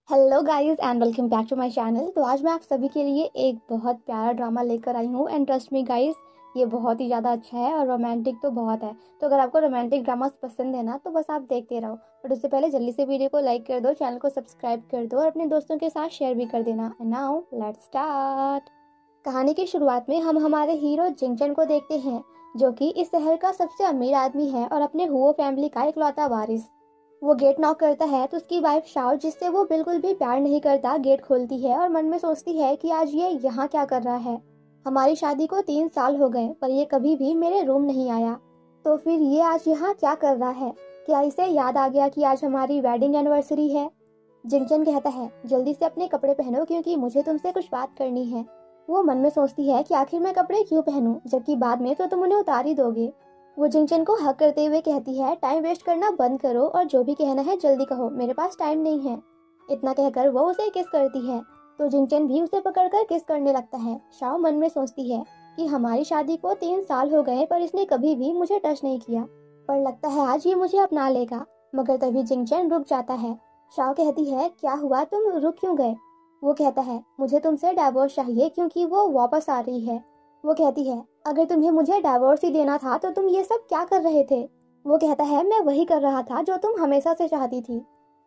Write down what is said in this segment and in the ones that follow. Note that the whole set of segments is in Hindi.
Hello guys and welcome back to my channel. तो आज मैं आप सभी के लिए एक बहुत प्यारा ड्रामा लेकर आई हूँ एंड ट्रस्ट मी गाइस, ये बहुत ही ज़्यादा अच्छा है और रोमांटिक तो बहुत है। तो अगर आपको रोमांटिक ड्रामास पसंद है ना तो बस आप देखते रहो। बट उससे पहले जल्दी से वीडियो को लाइक कर दो, चैनल को सब्सक्राइब कर दो और अपने दोस्तों के साथ शेयर भी कर देना। And now let's start. कहानी की शुरुआत में हम हमारे हीरो जिंगचन को देखते हैं, जो कि इस शहर का सबसे अमीर आदमी है और अपने हुओ फैमिली का इकलौता वारिस। वो गेट नॉक करता है तो उसकी वाइफ शाओ, जिससे वो बिल्कुल भी प्यार नहीं करता, गेट खोलती है और मन में सोचती है कि आज ये यहाँ क्या कर रहा है। हमारी शादी को 3 साल हो गए पर ये कभी भी मेरे रूम नहीं आया, तो फिर ये आज यहाँ क्या कर रहा है? क्या इसे याद आ गया कि आज हमारी वेडिंग एनिवर्सरी है? जिंगचन कहता है जल्दी से अपने कपड़े पहनो क्योंकि मुझे तुमसे कुछ बात करनी है। वो मन में सोचती है कि आखिर मैं कपड़े क्यों पहनूं, जबकि बाद में तो तुम उन्हें उतार ही दोगे। वो जिंगचन को हक करते हुए कहती है टाइम वेस्ट करना बंद करो और जो भी कहना है जल्दी कहो, मेरे पास टाइम नहीं है। इतना कहकर वो उसे किस करती है, तो जिंगचन भी उसे पकड़कर किस करने लगता है। शाओ मन में सोचती है कि हमारी शादी को 3 साल हो गए पर इसने कभी भी मुझे टच नहीं किया, पर लगता है आज ये मुझे अपना लेगा। मगर तभी जिंगचन रुक जाता है। शाओ कहती है क्या हुआ, तुम रुक क्यों गए? वो कहता है मुझे तुमसे डाइवोर्स चाहिए क्योंकि वो वापस आ रही है। वो कहती है अगर तुम्हें मुझे डाइवोर्स ही देना था तो तुम ये सब क्या कर रहे थे? वो कहता है मैं वही कर रहा था जो तुम हमेशा से चाहती थी।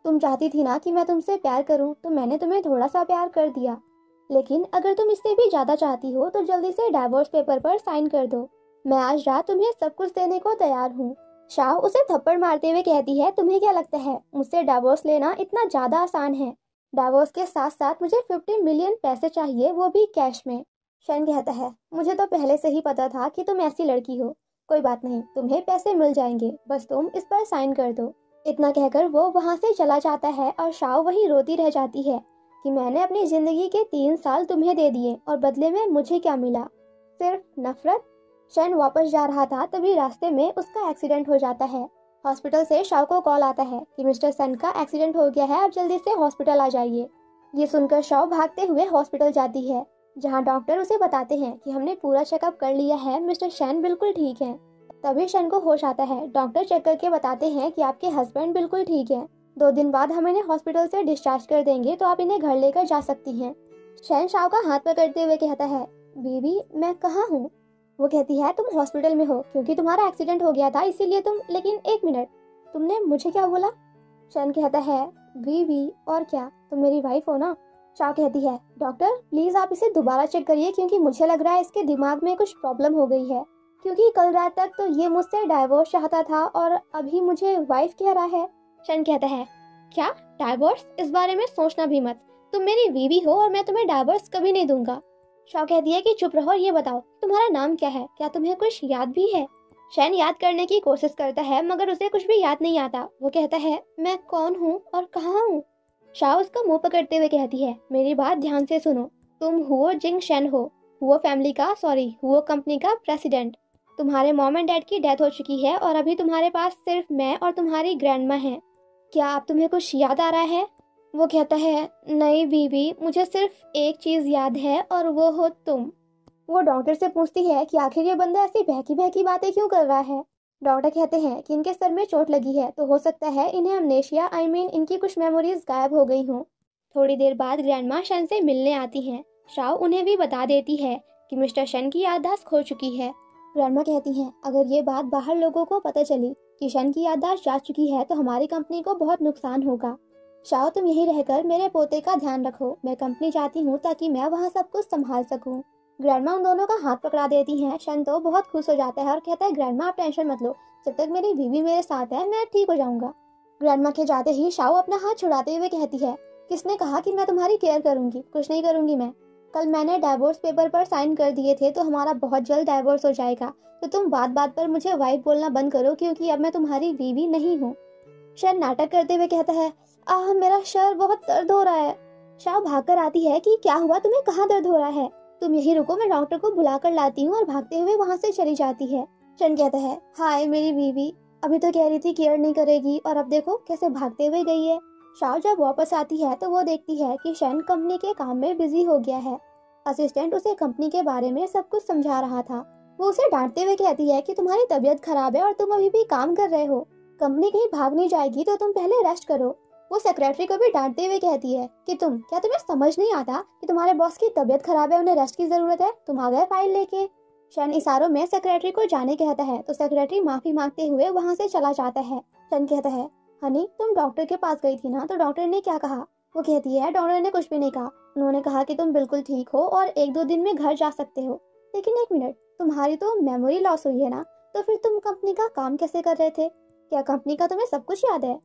तुम चाहती थी ना कि मैं तुमसे प्यार करूं, तो मैंने तुम्हें थोड़ा सा प्यार कर दिया। लेकिन अगर तुम इससे भी ज्यादा चाहती हो तो जल्दी से डाइवोर्स पेपर पर साइन कर दो। मैं आज रात तुम्हें सब कुछ देने को तैयार हूँ। शाह उसे थप्पड़ मारते हुए कहती है तुम्हें क्या लगता है मुझसे डाइवोर्स लेना इतना ज्यादा आसान है? डाइवोर्स के साथ साथ मुझे 50 मिलियन पैसे चाहिए, वो भी कैश में। शन कहता है मुझे तो पहले से ही पता था कि तुम ऐसी लड़की हो। कोई बात नहीं, तुम्हें पैसे मिल जाएंगे, बस तुम इस पर साइन कर दो। इतना कहकर वो वहां से चला जाता है और शाओ वही रोती रह जाती है कि मैंने अपनी जिंदगी के 3 साल तुम्हें दे दिए और बदले में मुझे क्या मिला? सिर्फ नफरत। शन वापस जा रहा था तभी रास्ते में उसका एक्सीडेंट हो जाता है। हॉस्पिटल से शाओ को कॉल आता है कि मिस्टर सन का एक्सीडेंट हो गया है, आप जल्दी से हॉस्पिटल आ जाइए। ये सुनकर शाओ भागते हुए हॉस्पिटल जाती है, जहां डॉक्टर उसे बताते हैं कि हमने पूरा चेकअप कर लिया है, मिस्टर शन बिल्कुल ठीक है। तभी शन को होश आता है। डॉक्टर चेक करके बताते हैं कि आपके हस्बैंड बिल्कुल ठीक है। 2 दिन बाद हम इन्हें हॉस्पिटल से डिस्चार्ज कर देंगे तो आप इन्हें घर लेकर जा सकती हैं। शन शाओ का हाथ पकड़ते हुए कहता है बीबी मैं कहाँ हूँ? वो कहती है तुम हॉस्पिटल में हो क्योंकि तुम्हारा एक्सीडेंट हो गया था इसीलिए तुम, लेकिन एक मिनट, तुमने मुझे क्या बोला? शन कहता है बीबी और क्या, तुम मेरी वाइफ हो ना? शाह कहती है डॉक्टर प्लीज आप इसे दोबारा चेक करिए क्योंकि मुझे लग रहा है इसके दिमाग में कुछ प्रॉब्लम हो गई है, क्योंकि कल रात तक तो ये मुझसे डाइवोर्स चाहता था और अभी मुझे वाइफ कह रहा है। शन कहता है क्या डाइवोर्स? इस बारे में सोचना भी मत, तुम मेरी बीवी हो और मैं तुम्हें डाइवोर्स कभी नहीं दूंगा। शाह कहती है कि चुप रहो और ये बताओ तुम्हारा नाम क्या है, क्या तुम्हें कुछ याद भी है? शैन याद करने की कोशिश करता है मगर उसे कुछ भी याद नहीं आता। वो कहता है मैं कौन हूँ और कहाँ हूँ? शाह उसका मुंह पकड़ते हुए कहती है मेरी बात ध्यान से सुनो, तुम हुओ जिंग शेन हो, हुओ फैमिली का, सॉरी हुओ कंपनी का प्रेसिडेंट। तुम्हारे मॉम एंड डैड की डेथ हो चुकी है और अभी तुम्हारे पास सिर्फ मैं और तुम्हारी ग्रैंडमा है। क्या आप तुम्हें कुछ याद आ रहा है? वो कहता है नहीं बीबी, मुझे सिर्फ एक चीज याद है और वो हो तुम। वो डॉक्टर से पूछती है कि आखिर ये बंदा ऐसी बहकी बहकी बातें क्यों कर रहा है। डॉक्टर कहते हैं कि इनके सर में चोट लगी है तो हो सकता है इन्हें अमनेशिया, इनकी कुछ मेमोरीज गायब हो गई हों। थोड़ी देर बाद ग्रैंडमा शन से मिलने आती हैं। शाओ उन्हें भी बता देती है कि मिस्टर शन की याददाश्त खो चुकी है। ग्रैंडमा कहती हैं अगर ये बात बाहर लोगों को पता चली कि शन की याददाश्त जा चुकी है तो हमारी कंपनी को बहुत नुकसान होगा। शाओ तुम यही रहकर मेरे पोते का ध्यान रखो, मैं कंपनी जाती हूँ ताकि मैं वहाँ सब कुछ संभाल सकूँ। ग्रैंडमा उन दोनों का हाथ पकड़ा देती हैं। शन तो बहुत खुश हो जाता है और कहता है ग्रैंडमा आप टेंशन मत लो, जब तक मेरी बीवी मेरे साथ है मैं ठीक हो जाऊंगा। ग्रैंडमा के जाते ही शाओ अपना हाथ छुड़ाते हुए कहती है किसने कहा कि मैं तुम्हारी केयर करूंगी, कुछ नहीं करूंगी मैं। कल मैंने डाइवोर्स पेपर पर साइन कर दिए थे तो हमारा बहुत जल्द डाइवोर्स हो जाएगा, तो तुम बात बात पर मुझे वाइफ बोलना बंद करो क्योंकि अब मैं तुम्हारी बीवी नहीं हूँ। शन नाटक करते हुए कहता है आह मेरा सर बहुत दर्द हो रहा है। शाह भागकर आती है कि क्या हुआ, तुम्हें कहाँ दर्द हो रहा है? तुम यही रुको, मैं डॉक्टर को बुलाकर लाती हूँ, और भागते हुए वहाँ से चली जाती है। शन कहता है हाय मेरी बीवी, अभी तो कह रही थी केयर नहीं करेगी और अब देखो कैसे भागते हुए गई है। शाह जब वापस आती है तो वो देखती है कि शन कंपनी के काम में बिजी हो गया है। असिस्टेंट उसे कंपनी के बारे में सब कुछ समझा रहा था। वो उसे डांटते हुए कहती है कि तुम्हारी तबीयत खराब है और तुम अभी भी काम कर रहे हो, कंपनी कहीं भाग नहीं जाएगी तो तुम पहले रेस्ट करो। वो सेक्रेटरी को भी डांटते हुए कहती है कि तुम्हें समझ नहीं आता कि तुम्हारे बॉस की तबीयत खराब है, उन्हें रेस्ट की जरूरत है, तुम आ गए फाइल लेके। शन इशारों में सेक्रेटरी को जाने कहता है तो सेक्रेटरी माफी मांगते हुए वहाँ से चला जाता है। शन कहता है, हनी तुम डॉक्टर के पास गई थी ना, तो डॉक्टर ने क्या कहा? वो कहती है, डॉक्टर ने कुछ भी नहीं कहा, उन्होंने कहा कि तुम बिल्कुल ठीक हो और 1-2 दिन में घर जा सकते हो। लेकिन एक मिनट, तुम्हारी तो मेमोरी लॉस हुई है ना, तो फिर तुम कंपनी का काम कैसे कर रहे थे? क्या कंपनी का तुम्हें सब कुछ याद है?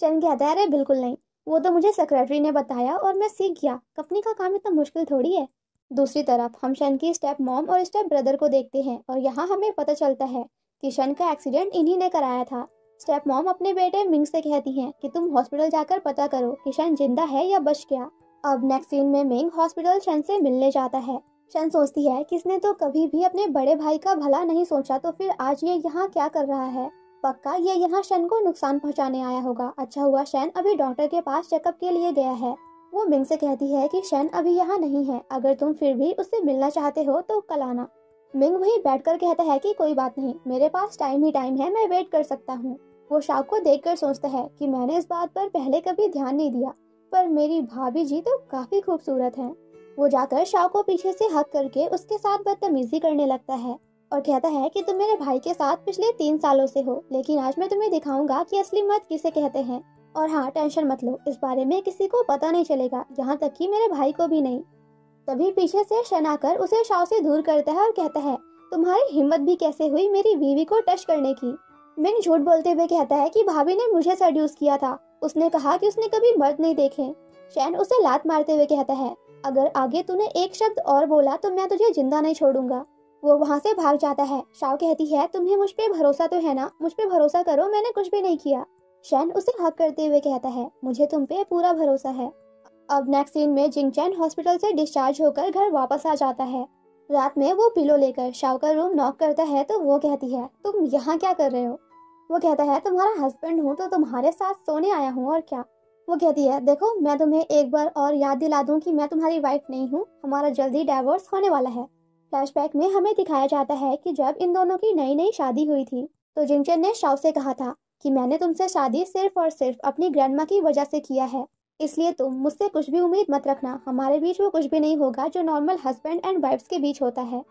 शन कहता है, अरे बिल्कुल नहीं, वो तो मुझे सेक्रेटरी ने बताया और मैं सीख गया, कंपनी का काम इतना मुश्किल थोड़ी है। दूसरी तरफ हम शन की स्टेप मॉम और स्टेप ब्रदर को देखते हैं और यहाँ हमें पता चलता है कि शन का एक्सीडेंट इन्हीं ने कराया था। स्टेप मॉम अपने बेटे मिंग से कहती हैं कि तुम हॉस्पिटल जाकर पता करो कि शन जिंदा है या बच गया। अब नेक्स्ट सीन में मिंग हॉस्पिटल शन से मिलने जाता है। शन सोचती है कि इसने तो कभी भी अपने बड़े भाई का भला नहीं सोचा, तो फिर आज ये यहाँ क्या कर रहा है? पक्का ये यहाँ शन को नुकसान पहुँचाने आया होगा। अच्छा हुआ शन अभी डॉक्टर के पास चेकअप के लिए गया है। वो मिंग से कहती है कि शन अभी यहाँ नहीं है, अगर तुम फिर भी उससे मिलना चाहते हो तो कल आना। मिंग वहीं बैठकर कहता है कि कोई बात नहीं, मेरे पास टाइम ही टाइम है, मैं वेट कर सकता हूँ। वो शाओ को देखकर सोचता है कि मैंने इस बात पर पहले कभी ध्यान नहीं दिया, पर मेरी भाभी जी तो काफी खूबसूरत हैं। वो जाकर शाओ को पीछे से हक करके उसके साथ बदतमीजी करने लगता है और कहता है कि तुम मेरे भाई के साथ पिछले 3 सालों से हो, लेकिन आज मैं तुम्हें दिखाऊंगा कि असली मर्द किसे कहते हैं। और हाँ, टेंशन मत लो, इस बारे में किसी को पता नहीं चलेगा, यहाँ तक कि मेरे भाई को भी नहीं। तभी पीछे से शन आकर उसे शाओ से दूर करता है और कहता है, तुम्हारी हिम्मत भी कैसे हुई मेरी बीवी को टच करने की? मिंग झूठ बोलते हुए कहता है कि भाभी ने मुझे सेड्यूस किया था, उसने कहा कि उसने कभी मर्द नहीं देखे। शन उसे लात मारते हुए कहता है, अगर आगे तूने एक शब्द और बोला तो मैं तुझे जिंदा नहीं छोड़ूंगा। वो वहाँ से भाग जाता है। शाओ कहती है, तुम्हें मुझ पे भरोसा तो है ना, मुझ पे भरोसा करो, मैंने कुछ भी नहीं किया। शन उसे हक करते हुए कहता है, मुझे तुम पे पूरा भरोसा है। अब नेक्स्ट सीन में जिंगचैन हॉस्पिटल से डिस्चार्ज होकर घर वापस आ जाता है। रात में वो पिलो लेकर शाओ का रूम नॉक करता है तो वो कहती है, तुम यहाँ क्या कर रहे हो? वो कहता है, तुम्हारा हस्बैंड हूँ तो तुम्हारे साथ सोने आया हूँ और क्या। वो कहती है, देखो मैं तुम्हें एक बार और याद दिला दूं कि मैं तुम्हारी वाइफ नहीं हूँ, हमारा जल्दी डाइवोर्स होने वाला है। फ्लैशबैक में हमें दिखाया जाता है कि जब इन दोनों की नई नई शादी हुई थी तो जिंगचैन ने शाओ से कहा था कि मैंने तुमसे शादी सिर्फ और सिर्फ अपनी ग्रैंडमा की वजह से किया है, इसलिए तुम मुझसे कुछ भी उम्मीद मत रखना, हमारे बीच वो कुछ भी नहीं होगा जो नॉर्मल हस्बैंड एंड वाइफ्स के बीच होता है,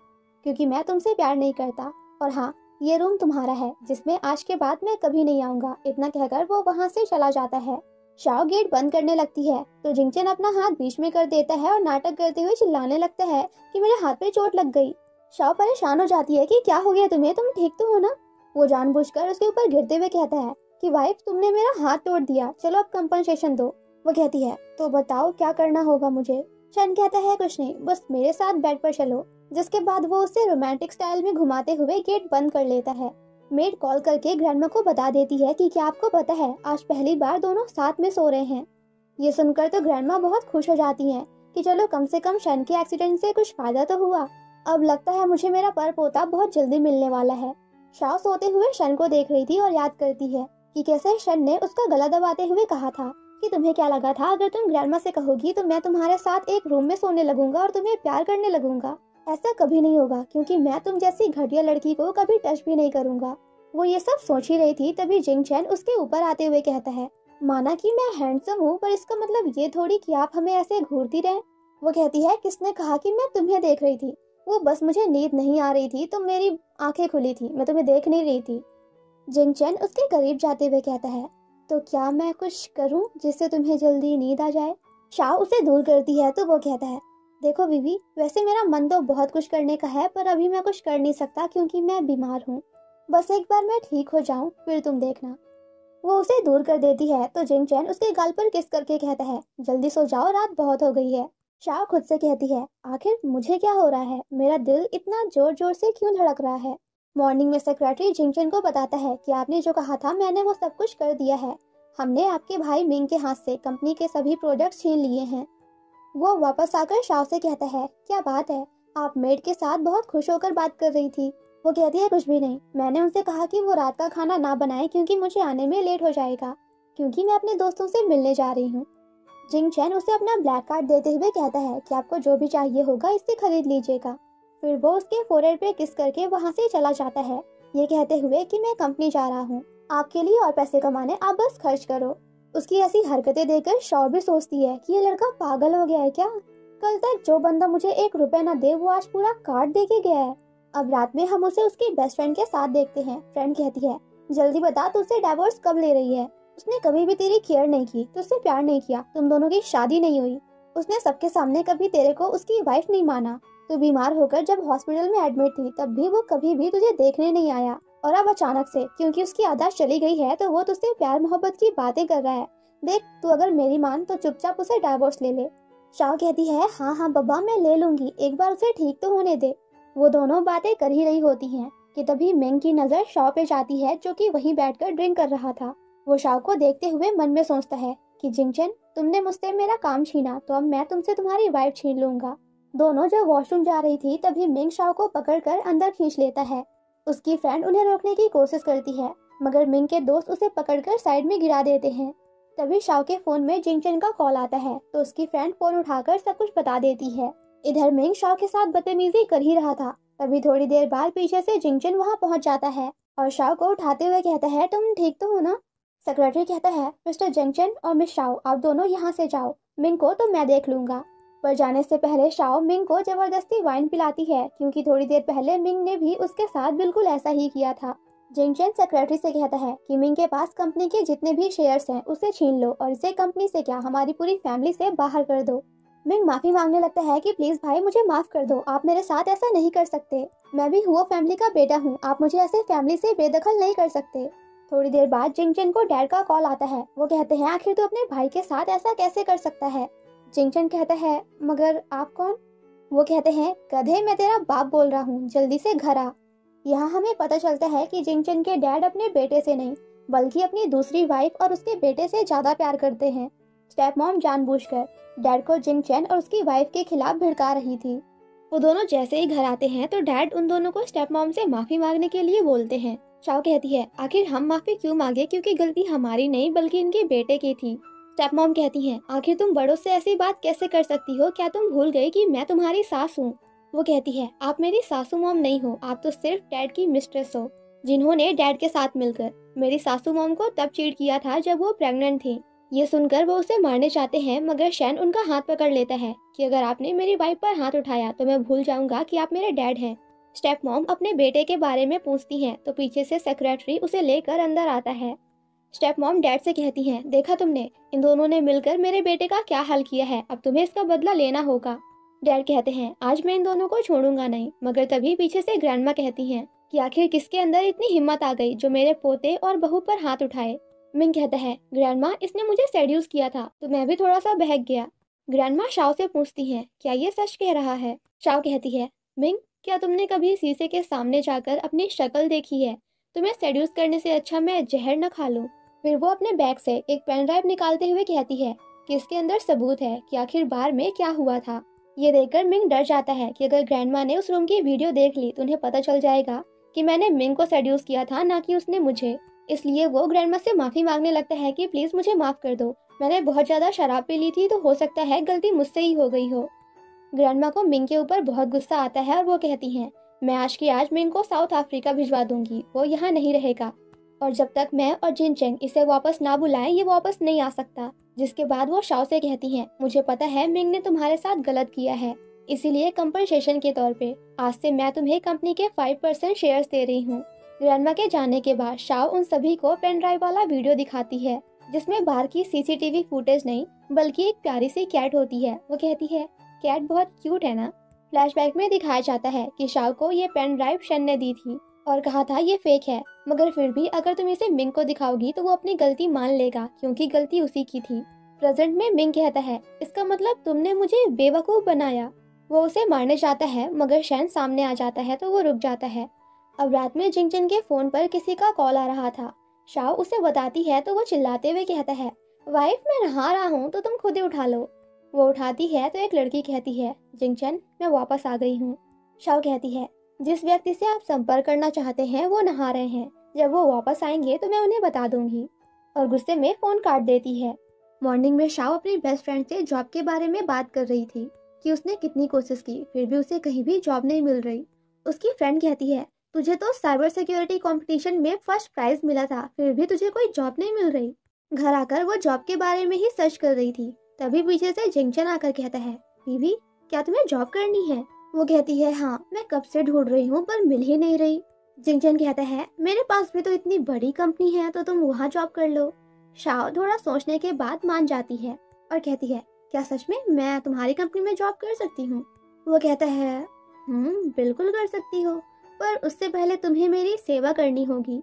क्योंकि मैं तुमसे प्यार नहीं करता। और हाँ, ये रूम तुम्हारा है जिसमें आज के बाद मैं कभी नहीं आऊंगा। इतना कहकर वो वहाँ से चला जाता है। शाओ गेट बंद करने लगती है तो जिंगचैन अपना हाथ बीच में कर देता है और नाटक करते हुए चिल्लाने लगता है कि मेरे हाथ पे चोट लग गई। शाओ परेशान हो जाती है कि क्या हो गया तुम्हें, तुम ठीक तो हो ना? वो जानबूझकर उसके ऊपर गिरते हुए कहता है कि वाइफ तुमने मेरा हाथ तोड़ दिया, चलो अब कंपनसेशन दो। वो कहती है, तो बताओ क्या करना होगा मुझे? शन कहता है, कुछ नहीं, बस मेरे साथ बेड पर चलो। जिसके बाद वो उसे रोमांटिक स्टाइल में घुमाते हुए गेट बंद कर लेता है। मेड कॉल करके ग्रैंडमा को बता देती है कि क्या आपको पता है आज पहली बार दोनों साथ में सो रहे हैं। ये सुनकर तो ग्रैंडमा बहुत खुश हो जाती हैं कि चलो कम से कम शन के एक्सीडेंट से कुछ फायदा तो हुआ, अब लगता है मुझे मेरा पर पोता बहुत जल्दी मिलने वाला है। शाओ सोते हुए शन को देख रही थी और याद करती है कि कैसे शन ने उसका गला दबाते हुए कहा था कि तुम्हें क्या लगा था अगर तुम ग्रैंडमा से कहोगी तो मैं तुम्हारे साथ एक रूम में सोने लगूंगा और तुम्हें प्यार करने लगूंगा। ऐसा कभी नहीं होगा क्योंकि मैं तुम जैसी घटिया लड़की को कभी टच भी नहीं करूंगा। वो ये सब सोच ही रही थी तभी जिंगचैन उसके ऊपर आते हुए कहता है, माना कि मैं हैंडसम हूँ पर इसका मतलब ये थोड़ी कि आप हमें ऐसे घूरती रहे। वो कहती है, किसने कहा कि मैं तुम्हें देख रही थी? वो बस मुझे नींद नहीं आ रही थी तो मेरी आंखें खुली थी, मैं तुम्हें देख नहीं रही थी। जिंगचैन उसके करीब जाते हुए कहता है, तो क्या मैं कुछ करूं जिससे तुम्हें जल्दी नींद आ जाए? शाओ उसे दूर करती है तो वो कहता है, देखो बीवी, वैसे मेरा मन तो बहुत कुछ करने का है पर अभी मैं कुछ कर नहीं सकता क्योंकि मैं बीमार हूँ। बस एक बार मैं ठीक हो जाऊं फिर तुम देखना। वो उसे दूर कर देती है तो जिंगचैन उसके गाल पर किस करके कहता है, जल्दी सो जाओ, रात बहुत हो गई है। शाओ खुद से कहती है, आखिर मुझे क्या हो रहा है, मेरा दिल इतना जोर जोर से क्यों धड़क रहा है? मॉर्निंग में सेक्रेटरी जिंगचैन को बताता है कि आपने जो कहा था मैंने वो सब कुछ कर दिया है, हमने आपके भाई मिंग के हाथ से कंपनी के सभी प्रोडक्ट्स छीन लिए हैं। वो वापस आकर शाओ से कहता है, क्या बात है, आप मेड के साथ बहुत खुश होकर बात कर रही थी। वो कहती है, कुछ भी नहीं, मैंने उनसे कहा कि वो रात का खाना ना बनाए क्योंकि मुझे आने में लेट हो जाएगा, क्योंकि मैं अपने दोस्तों से मिलने जा रही हूँ। जिंगचैन उसे अपना ब्लैक कार्ड देते हुए कहता है कि आपको जो भी चाहिए होगा इससे खरीद लीजिएगा। फिर वो उसके फोrehead पे किस करके वहाँ से चला जाता है, ये कहते हुए कि मैं कंपनी जा रहा हूँ, आपके लिए और पैसे कमाने, आप बस खर्च करो। उसकी ऐसी हरकतें देखकर शॉ भी सोचती है कि ये लड़का पागल हो गया है क्या। कल तक जो बंदा मुझे 1 रुपए न दे वो आज पूरा कार्ड दे के गया है। अब रात में हम उसे उसकी बेस्ट फ्रेंड के साथ देखते हैं। फ्रेंड कहती है, जल्दी बता तुझसे डाइवोर्स कब ले रही है। उसने कभी भी तेरी केयर नहीं की, तुझसे प्यार नहीं किया, तुम दोनों की शादी नहीं हुई। उसने सबके सामने कभी तेरे को उसकी वाइफ नहीं माना। तू बीमार होकर जब हॉस्पिटल में एडमिट थी तब भी वो कभी भी तुझे देखने नहीं आया। और अब अचानक से क्योंकि उसकी आदत चली गई है तो वो तुझसे प्यार मोहब्बत की बातें कर रहा है। देख, तू अगर मेरी मान तो चुपचाप उसे डाइवोर्स ले ले। शाह कहती है, हाँ हाँ बब्बा मैं ले लूंगी, एक बार उसे ठीक तो होने दे। वो दोनों बातें कर ही रही होती हैं कि तभी मिंग की नजर शाह पे जाती है जो कि वहीं बैठकर ड्रिंक कर रहा था। वो शाह को देखते हुए मन में सोचता है कि जिंगचन, तुमने मुझसे मेरा काम छीना तो अब मैं तुमसे तुम्हारी वाइफ छीन लूंगा। दोनों जब वॉशरूम जा रही थी तभी मिंग शाह को पकड़कर अंदर खींच लेता है। उसकी फ्रेंड उन्हें रोकने की कोशिश करती है मगर मिंग के दोस्त उसे पकड़कर साइड में गिरा देते हैं। तभी शाओ के फोन में जिंगचन का कॉल आता है तो उसकी फ्रेंड फोन उठाकर सब कुछ बता देती है। इधर मिंग शाओ के साथ बदतमीजी कर ही रहा था। तभी थोड़ी देर बाद पीछे से जिंगचन वहां पहुंच जाता है और शाओ को उठाते हुए कहता है, तुम ठीक तो हो ना। सेक्रेटरी कहता है, मिस्टर जिंगचन और मिस शाओ आप दोनों यहाँ से जाओ, मिंग को तो मैं देख लूंगा। पर जाने से पहले शाओ मिंग को जबरदस्ती वाइन पिलाती है क्योंकि थोड़ी देर पहले मिंग ने भी उसके साथ बिल्कुल ऐसा ही किया था। जिंगचन सेक्रेटरी से कहता है कि मिंग के पास कंपनी के जितने भी शेयर्स हैं उसे छीन लो और इसे कंपनी से क्या हमारी पूरी फैमिली से बाहर कर दो। मिंग माफी मांगने लगता है कि प्लीज भाई मुझे माफ कर दो, आप मेरे साथ ऐसा नहीं कर सकते। मैं भी हुआ फैमिली का बेटा हूँ, आप मुझे ऐसे फैमिली से बेदखल नहीं कर सकते। थोड़ी देर बाद जिंगचन को डैड का कॉल आता है। वो कहते हैं, आखिर तू अपने भाई के साथ ऐसा कैसे कर सकता है। जिंगचन कहता है, मगर आप कौन। वो कहते हैं, गधे मैं तेरा बाप बोल रहा हूँ, जल्दी से घर आ। यहाँ हमें पता चलता है कि जिंगचन के डैड अपने बेटे से नहीं बल्कि अपनी दूसरी वाइफ और उसके बेटे से ज्यादा प्यार करते हैं। स्टेप मॉम जानबूझकर डैड को जिंगचन और उसकी वाइफ के खिलाफ भिड़का रही थी। वो दोनों जैसे ही घर आते हैं तो डैड उन दोनों को स्टेप मॉम से माफी मांगने के लिए बोलते हैं। शाओ कहती है, आखिर हम माफी क्यों मांगे, क्योंकि गलती हमारी नहीं बल्कि इनके बेटे की थी। स्टेप मॉम कहती हैं, आखिर तुम बड़ों से ऐसी बात कैसे कर सकती हो, क्या तुम भूल गई कि मैं तुम्हारी सास हूँ। वो कहती है, आप मेरी सासू मॉम नहीं हो, आप तो सिर्फ डैड की मिस्ट्रेस हो जिन्होंने डैड के साथ मिलकर मेरी सासू मॉम को तब चीट किया था जब वो प्रेग्नेंट थी। ये सुनकर वो उसे मारने चाहते हैं मगर शैन उनका हाथ पकड़ लेता है कि अगर आपने मेरी वाइफ पर हाथ उठाया तो मैं भूल जाऊंगा कि आप मेरे डैड हैं। स्टेप मॉम अपने बेटे के बारे में पूछती हैं तो पीछे से सेक्रेटरी उसे लेकर अंदर आता है। स्टेप मॉम डैड से कहती हैं, देखा तुमने, इन दोनों ने मिलकर मेरे बेटे का क्या हाल किया है, अब तुम्हें इसका बदला लेना होगा। डैड कहते हैं, आज मैं इन दोनों को छोड़ूंगा नहीं। मगर तभी पीछे से ग्रैंडमा कहती हैं कि आखिर किसके अंदर इतनी हिम्मत आ गई जो मेरे पोते और बहू पर हाथ उठाए। मिंग कहता है, ग्रैंडमा इसने मुझे सेड्यूस किया था तो मैं भी थोड़ा सा बहक गया। ग्रैंडमा शाओ से पूछती हैं, क्या ये सच कह रहा है। शाओ कहती है, मिंग क्या तुमने कभी शीशे के सामने जाकर अपनी शक्ल देखी है। तुम्हें सेड्यूस करने से अच्छा मैं जहर न खा लूं। फिर वो अपने बैग से एक पेन ड्राइव निकालते हुए कहती है कि इसके अंदर सबूत है कि आखिर बार में क्या हुआ था। ये देखकर मिंग डर जाता है कि अगर ग्रैंडमा ने उस रूम की वीडियो देख ली तो उन्हें पता चल जाएगा कि मैंने मिंग को सेड्यूस किया था, ना कि उसने मुझे। इसलिए वो ग्रैंडमा से माफी मांगने लगता है कि प्लीज मुझे माफ कर दो, मैंने बहुत ज्यादा शराब पी ली थी तो हो सकता है गलती मुझसे ही हो गई हो। ग्रैंडमा को मिंग के ऊपर बहुत गुस्सा आता है और वो कहती हैं, मैं आज की आज मिंग को साउथ अफ्रीका भिजवा दूंगी, वो यहाँ नहीं रहेगा और जब तक मैं और जिनचेंग इसे वापस ना बुलाएं ये वापस नहीं आ सकता। जिसके बाद वो शाओ से कहती हैं, मुझे पता है मिंग ने तुम्हारे साथ गलत किया है, इसीलिए कंपनसेशन के तौर पे आज से मैं तुम्हें कंपनी के 5% शेयर्स दे रही हूँ। ग्रैंडमा के जाने के बाद शाओ उन सभी को पेन ड्राइव वाला वीडियो दिखाती है जिसमें बाहर की सीसीटीवी फुटेज नहीं बल्कि एक प्यारी सी कैट होती है। वो कहती है, कैट बहुत क्यूट है ना। फ्लैशबैक में दिखाया जाता है कि शाओ को ये पेन ड्राइव शन ने दी थी और कहा था ये फेक है, मगर फिर भी अगर तुम इसे मिंग को दिखाओगी तो वो अपनी गलती मान लेगा क्योंकि गलती उसी की थी। प्रेजेंट में मिंग कहता है, इसका मतलब तुमने मुझे बेवकूफ बनाया। वो उसे मारने चाहता है मगर शैन सामने आ जाता है तो वो रुक जाता है। अब रात में जिंगचन के फोन पर किसी का कॉल आ रहा था। शाओ उसे बताती है तो वो चिल्लाते हुए कहता है, वाइफ मैं नहा रहा हूँ तो तुम खुद ही उठा लो। वो उठाती है तो एक लड़की कहती है, जिंगचन मैं वापस आ गई हूँ। शाओ कहती है, जिस व्यक्ति से आप संपर्क करना चाहते हैं वो नहा रहे हैं, जब वो वापस आएंगे तो मैं उन्हें बता दूंगी। और गुस्से में फोन काट देती है। मॉर्निंग में शाओ अपनी बेस्ट फ्रेंड से जॉब के बारे में बात कर रही थी कि उसने कितनी कोशिश की फिर भी उसे कहीं भी जॉब नहीं मिल रही। उसकी फ्रेंड कहती है, तुझे तो साइबर सिक्योरिटी कंपटीशन में फर्स्ट प्राइज मिला था फिर भी तुझे कोई जॉब नहीं मिल रही। घर आकर वो जॉब के बारे में ही सर्च कर रही थी। तभी पीछे से जिंगचन आकर कहता है, बीवी क्या तुम्हें जॉब करनी है? वो कहती है, हाँ मैं कब से ढूंढ रही हूँ पर मिल ही नहीं रही। जिंगचन कहता है, मेरे पास भी तो इतनी बड़ी कंपनी है तो तुम वहाँ जॉब कर लो। शाओ थोड़ा सोचने के बाद मान जाती है और कहती है, क्या सच में मैं तुम्हारी कंपनी में जॉब कर सकती हूँ? वो कहता है, बिल्कुल कर सकती हो, पर उससे पहले तुम्हें मेरी सेवा करनी होगी।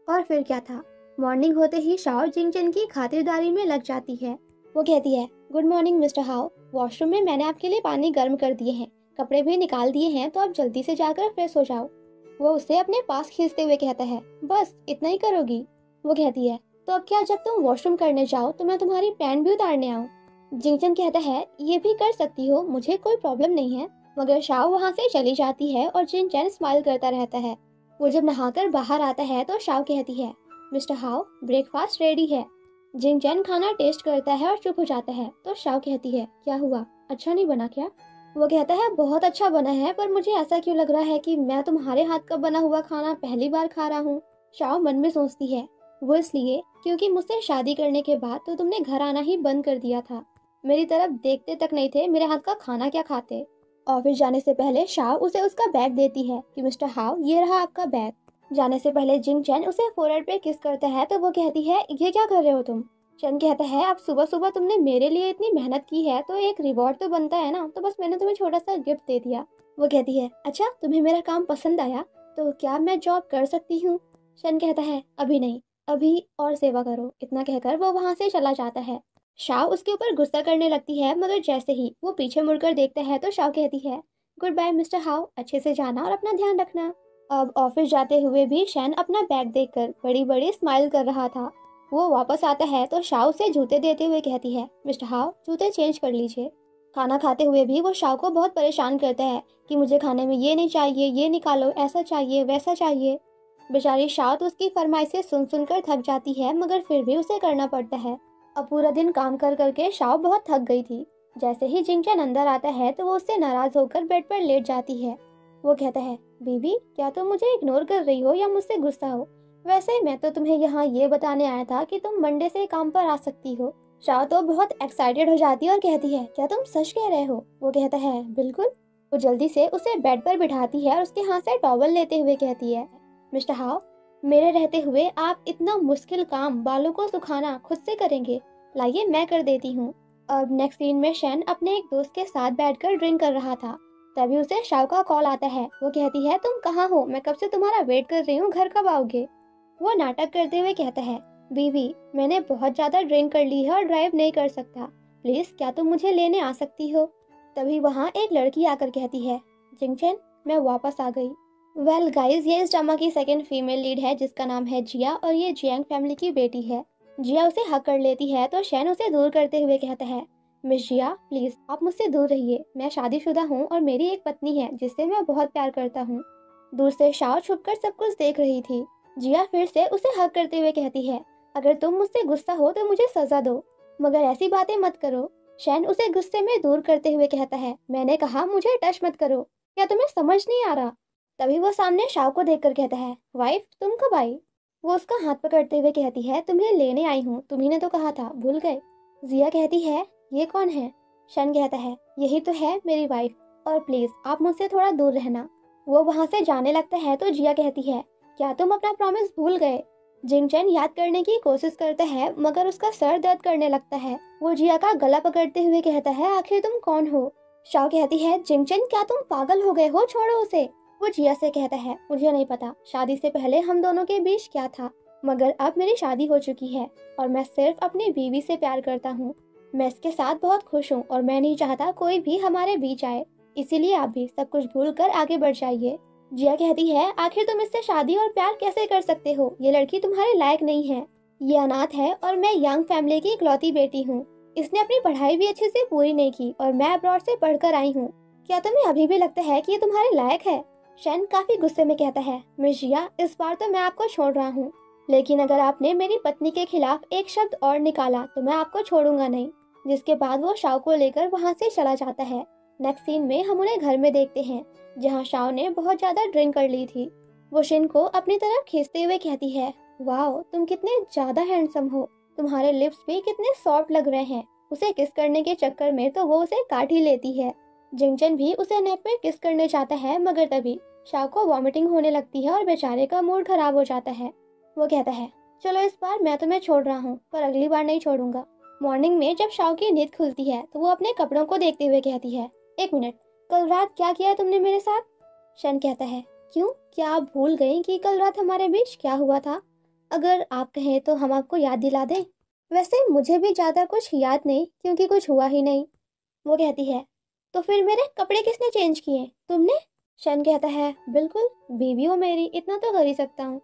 और फिर क्या था, मॉर्निंग होते ही शाओ जिंगचन की खातिरदारी में लग जाती है। वो कहती है, गुड मॉर्निंग मिस्टर हाओ, वॉशरूम में मैंने आपके लिए पानी गर्म कर दिए हैं, कपड़े भी निकाल दिए हैं, तो आप जल्दी से जाकर फ्रेश हो जाओ। वो उसे अपने पास खींचते हुए कहता है, बस इतना ही करोगी? वो कहती है, तो अब क्या, जब तुम वॉशरूम करने जाओ तो मैं तुम्हारी पैंट भी उतारने आऊँ? जिंगचन कहता है, ये भी कर सकती हो, मुझे कोई प्रॉब्लम नहीं है। मगर शाओ वहाँ से चली जाती है और जिंगचन स्माइल करता रहता है। वो जब नहाकर बाहर आता है तो शाओ कहती है, मिस्टर हाओ ब्रेकफास्ट रेडी है। जिंगचन खाना टेस्ट करता है और चुप हो जाता है। तो शाओ कहती है, क्या हुआ, अच्छा नहीं बना क्या? वो कहता है, बहुत अच्छा बना है, पर मुझे ऐसा क्यों लग रहा है कि मैं तुम्हारे हाथ का बना हुआ खाना पहली बार खा रहा हूँ। शाओ मन में सोचती है, वो इसलिए क्योंकि मुझसे शादी करने के बाद तो तुमने घर आना ही बंद कर दिया था, मेरी तरफ देखते तक नहीं थे मेरे हाथ का खाना क्या खाते। ऑफिस जाने से पहले शाओ उसे उसका बैग देती है कि मिस्टर हाओ ये रहा आपका बैग। जाने से पहले जिंग चैन उसे फोरहेड पे किस करता है तो वो कहती है, ये क्या कर रहे हो तुम? चैन कहता है, अब सुबह सुबह तुमने मेरे लिए इतनी मेहनत की है तो एक रिवॉर्ड तो बनता है ना, तो बस मैंने तुम्हें छोटा सा गिफ्ट दे दिया। वो कहती है, अच्छा तुम्हें मेरा काम पसंद आया, तो क्या मैं जॉब कर सकती हूँ? चैन कहता है, अभी नहीं, अभी और सेवा करो। इतना कहकर वो वहां से चला जाता है। शाओ उसके ऊपर गुस्सा करने लगती है, मगर जैसे ही वो पीछे मुड़कर देखता है तो शाओ कहती है, गुड बाय मिस्टर हाओ, अच्छे से जाना और अपना ध्यान रखना। अब ऑफिस जाते हुए भी शैन अपना बैग देखकर बड़ी बड़ी स्माइल कर रहा था। वो वापस आता है तो शाओ से जूते देते हुए कहती है, मिस्टर हाओ जूते चेंज कर लीजिए। खाना खाते हुए भी वो शाओ को बहुत परेशान करता है कि मुझे खाने में ये नहीं चाहिए, ये निकालो, ऐसा चाहिए, वैसा चाहिए। बेचारी शाओ तो उसकी फरमाइशें सुन सुनकर थक जाती है, मगर फिर भी उसे करना पड़ता है। अब पूरा दिन काम कर करके शाओ बहुत थक गई थी। जैसे ही जिंगचैन अंदर आता है तो वो उससे नाराज होकर बेड पर लेट जाती है। वो कहता है, बीवी क्या तुम मुझे इग्नोर कर रही हो या मुझसे गुस्सा हो? वैसे मैं तो तुम्हें यहाँ ये बताने आया था कि तुम मंडे से काम पर आ सकती हो। शाओ तो बहुत एक्साइटेड हो जाती है और कहती है, क्या तुम सच कह रहे हो? वो कहता है, बिल्कुल। वो जल्दी से उसे बेड पर बिठाती है और उसके हाथ से टॉवल लेते हुए कहती है, मिस्टर हाओ मेरे रहते हुए आप इतना मुश्किल काम बालों को सुखाना खुद से करेंगे? लाइए मैं कर देती हूँ। अब नेक्स्ट सीन में शैन अपने एक दोस्त के साथ बैठकर ड्रिंक कर रहा था। तभी उसे शाओ का कॉल आता है। वो कहती है, तुम कहाँ हो, मैं कब से तुम्हारा वेट कर रही हूँ, घर कब आओगे? वो नाटक करते हुए कहता है, बीवी मैंने बहुत ज्यादा ड्रिंक कर ली है और ड्राइव नहीं कर सकता, प्लीज क्या तुम मुझे लेने आ सकती हो? तभी वहाँ एक लड़की आकर कहती है, जिंगचैन मैं वापस आ गई। वेल गाइस, ये इस ड्रामा की सेकंड फीमेल लीड है जिसका नाम है जिया और ये जियांग फैमिली की बेटी है। जिया उसे हक कर लेती है तो शैन उसे दूर करते हुए कहता है, मिस जिया प्लीज आप मुझसे दूर रहिए, मैं शादीशुदा हूँ और मेरी एक पत्नी है जिससे मैं बहुत प्यार करता हूँ। दूर से शाओ छुपकर सब कुछ देख रही थी। जिया फिर से उसे हक करते हुए कहती है, अगर तुम मुझसे गुस्सा हो तो मुझे सजा दो, मगर ऐसी बातें मत करो। शैन उसे गुस्से में दूर करते हुए कहता है, मैंने कहा मुझे टच मत करो, क्या तुम्हें समझ नहीं आ रहा? तभी वो सामने शाओ को देखकर कहता है, वाइफ तुम कब आई? वो उसका हाथ पकड़ते हुए कहती है, तुम्हें लेने आई हूँ, तुम्ही ने तो कहा था, भूल गए? जिया कहती है, ये कौन है? शन कहता है, यही तो है मेरी वाइफ, और प्लीज आप मुझसे थोड़ा दूर रहना। वो वहां से जाने लगता है तो जिया कहती है, क्या तुम अपना प्रॉमिस भूल गए? जिंगचैन याद करने की कोशिश करता है मगर उसका सर दर्द करने लगता है। वो जिया का गला पकड़ते हुए कहता है, आखिर तुम कौन हो? शाओ कहती है, जिंगचैन क्या तुम पागल हो गए हो, छोड़ो उसे। वो जिया से कहता है, मुझे नहीं पता शादी से पहले हम दोनों के बीच क्या था, मगर अब मेरी शादी हो चुकी है और मैं सिर्फ अपनी बीवी से प्यार करता हूँ। मैं इसके साथ बहुत खुश हूँ और मैं नहीं चाहता कोई भी हमारे बीच आए, इसीलिए आप भी सब कुछ भूल कर आगे बढ़ जाइए। जिया कहती है, आखिर तुम इससे शादी और प्यार कैसे कर सकते हो, ये लड़की तुम्हारे लायक नहीं है, ये अनाथ है और मैं यंग फैमिली की इकलौती बेटी हूँ। इसने अपनी पढ़ाई भी अच्छे से पूरी नहीं की और मैं अब्रॉड से पढ़कर आई हूँ। क्या तुम्हें अभी भी लगता है कि ये तुम्हारे लायक है? शैन काफी गुस्से में कहता है, मिस जिया इस बार तो मैं आपको छोड़ रहा हूँ, लेकिन अगर आपने मेरी पत्नी के खिलाफ एक शब्द और निकाला तो मैं आपको छोड़ूंगा नहीं। जिसके बाद वो शाओ को लेकर वहाँ से चला जाता है। नेक्स्ट सीन में हम उन्हें घर में देखते हैं जहाँ शाओ ने बहुत ज्यादा ड्रिंक कर ली थी। वो शिन को अपनी तरफ खींचते हुए कहती है, वाओ तुम कितने ज्यादा हैंडसम हो, तुम्हारे लिप्स भी कितने सॉफ्ट लग रहे हैं। उसे किस करने के चक्कर में तो वो उसे काट ही लेती है। जिंगचन भी उसे नेक पे किस करने चाहता है, मगर तभी शाओ को वॉमिटिंग होने लगती है और बेचारे का मूड खराब हो जाता है। वो कहता है, चलो इस बार मैं तुम्हें छोड़ रहा हूँ, पर अगली बार नहीं छोड़ूंगा। मॉर्निंग में जब शाओ की नींद खुलती है तो वो अपने कपड़ों को देखते हुए कहती है, एक मिनट, कल रात क्या किया तुमने मेरे साथ? शन कहता है, क्यों, क्या आप भूल गई कि कल रात हमारे बीच क्या हुआ था? अगर आप कहें तो हम आपको याद दिला दें। वैसे मुझे भी ज्यादा कुछ याद नहीं, क्योंकि कुछ हुआ ही नहीं। वो कहती है, तो फिर मेरे कपड़े किसने चेंज किए, तुमने? शन कहता है, बिल्कुल, बीवी हो मेरी, इतना तो कर ही सकता हूँ।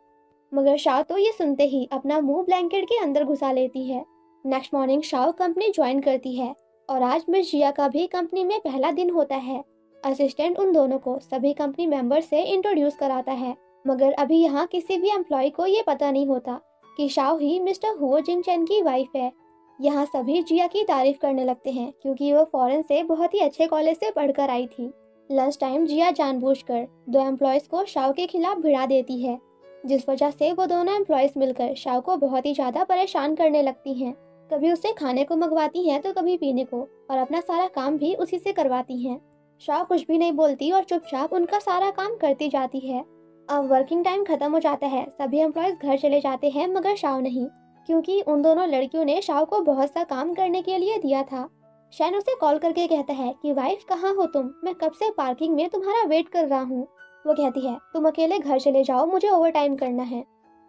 मगर शाओ तो ये सुनते ही अपना मुंह ब्लैंकेट के अंदर घुसा लेती है। Next morning Shao company join करती है और आज मिस जिया का भी कंपनी में पहला दिन होता है। असिस्टेंट उन दोनों को सभी कंपनी मेंबर से इंट्रोड्यूस कराता है, मगर अभी यहाँ किसी भी एम्प्लॉय को ये पता नहीं होता कि शाओ ही मिस्टर हुओ जिंगचैन की वाइफ है। यहाँ सभी जिया की तारीफ करने लगते हैं क्योंकि वो फॉरेन से बहुत ही अच्छे कॉलेज से पढ़कर आई थी। लंच टाइम जिया जानबूझकर दो एम्प्लॉयज को शाओ के खिलाफ भिड़ा देती है, जिस वजह से वो दोनों एम्प्लॉयज मिलकर शाओ को बहुत ही ज्यादा परेशान करने लगती हैं। कभी उसे खाने को मंगवाती हैं तो कभी पीने को, और अपना सारा काम भी उसी से करवाती हैं। शाओ कुछ भी नहीं बोलती और चुपचाप उनका सारा काम करती जाती है। अब वर्किंग टाइम खत्म हो जाता है, सभी एम्प्लॉयज घर चले जाते हैं, मगर शाओ नहीं, क्योंकि उन दोनों लड़कियों ने शाओ को बहुत सा काम करने के लिए दिया था। शैन उसे कॉल करके कहता है कि वाइफ कहाँ हो तुम, मैं कब से पार्किंग में तुम्हारा वेट कर रहा हूँ। वो कहती है, तुम अकेले घर चले जाओ, मुझे ओवर टाइम करना है।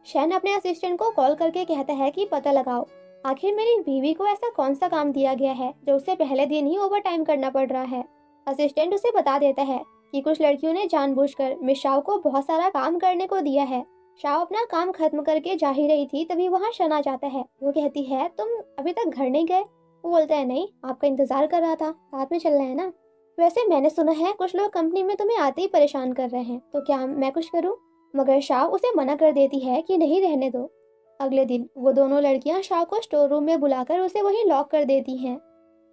शैन अपने असिस्टेंट को कॉल करके कहता है कि पता लगाओ, आखिर मेरी बीवी को ऐसा कौन सा काम दिया गया है जो उसे पहले दिन ही ओवर टाइम करना पड़ रहा है। असिस्टेंट उसे बता देता है कि कुछ लड़कियों ने जानबूझकर मिस शाओ को बहुत सारा काम करने को दिया है। शाओ अपना काम खत्म करके जा ही रही थी, तभी वहाँ शन आ जाता है। वो कहती है, तुम अभी तक घर नहीं गए? वो बोलता है, नहीं, आपका इंतजार कर रहा था, साथ में चलना है ना। वैसे मैंने सुना है कुछ लोग कंपनी में तुम्हें आते ही परेशान कर रहे हैं, तो क्या मैं कुछ करूं? मगर शाओ उसे मना कर देती है कि नहीं, रहने दो। अगले दिन वो दोनों लड़कियां शाओ को स्टोर रूम में बुलाकर उसे वहीं लॉक कर देती हैं,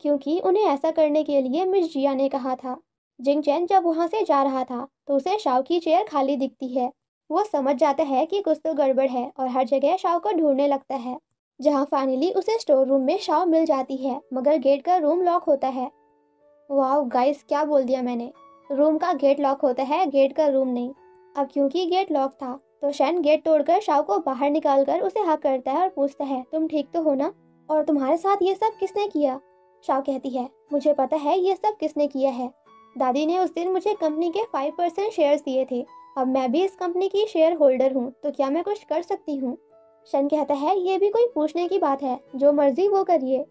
क्योंकि उन्हें ऐसा करने के लिए मिस जिया ने कहा था। जिंग चैन जब वहां से जा रहा था तो उसे शाओ की चेयर खाली दिखती है। वो समझ जाता है कि कुछ तो गड़बड़ है और हर जगह शाओ को ढूंढने लगता है, जहाँ फाइनली उसे स्टोर रूम में शाओ मिल जाती है, मगर गेट का रूम लॉक होता है। वाह गाइस, क्या बोल दिया मैंने, रूम का गेट लॉक होता है, गेट का रूम नहीं। अब क्योंकि गेट लॉक था तो शैन गेट तोड़कर शाओ को बाहर निकालकर उसे हक करता है और पूछता है, तुम ठीक तो हो ना, और तुम्हारे साथ ये सब किसने किया? शाओ कहती है, मुझे पता है ये सब किसने किया है। दादी ने उस दिन मुझे कंपनी के 5% शेयर्स दिए थे, अब मैं भी इस कंपनी की शेयर होल्डर हूँ, तो क्या मैं कुछ कर सकती हूँ? शन कहता है, ये भी कोई पूछने की बात है, जो मर्जी वो करिए।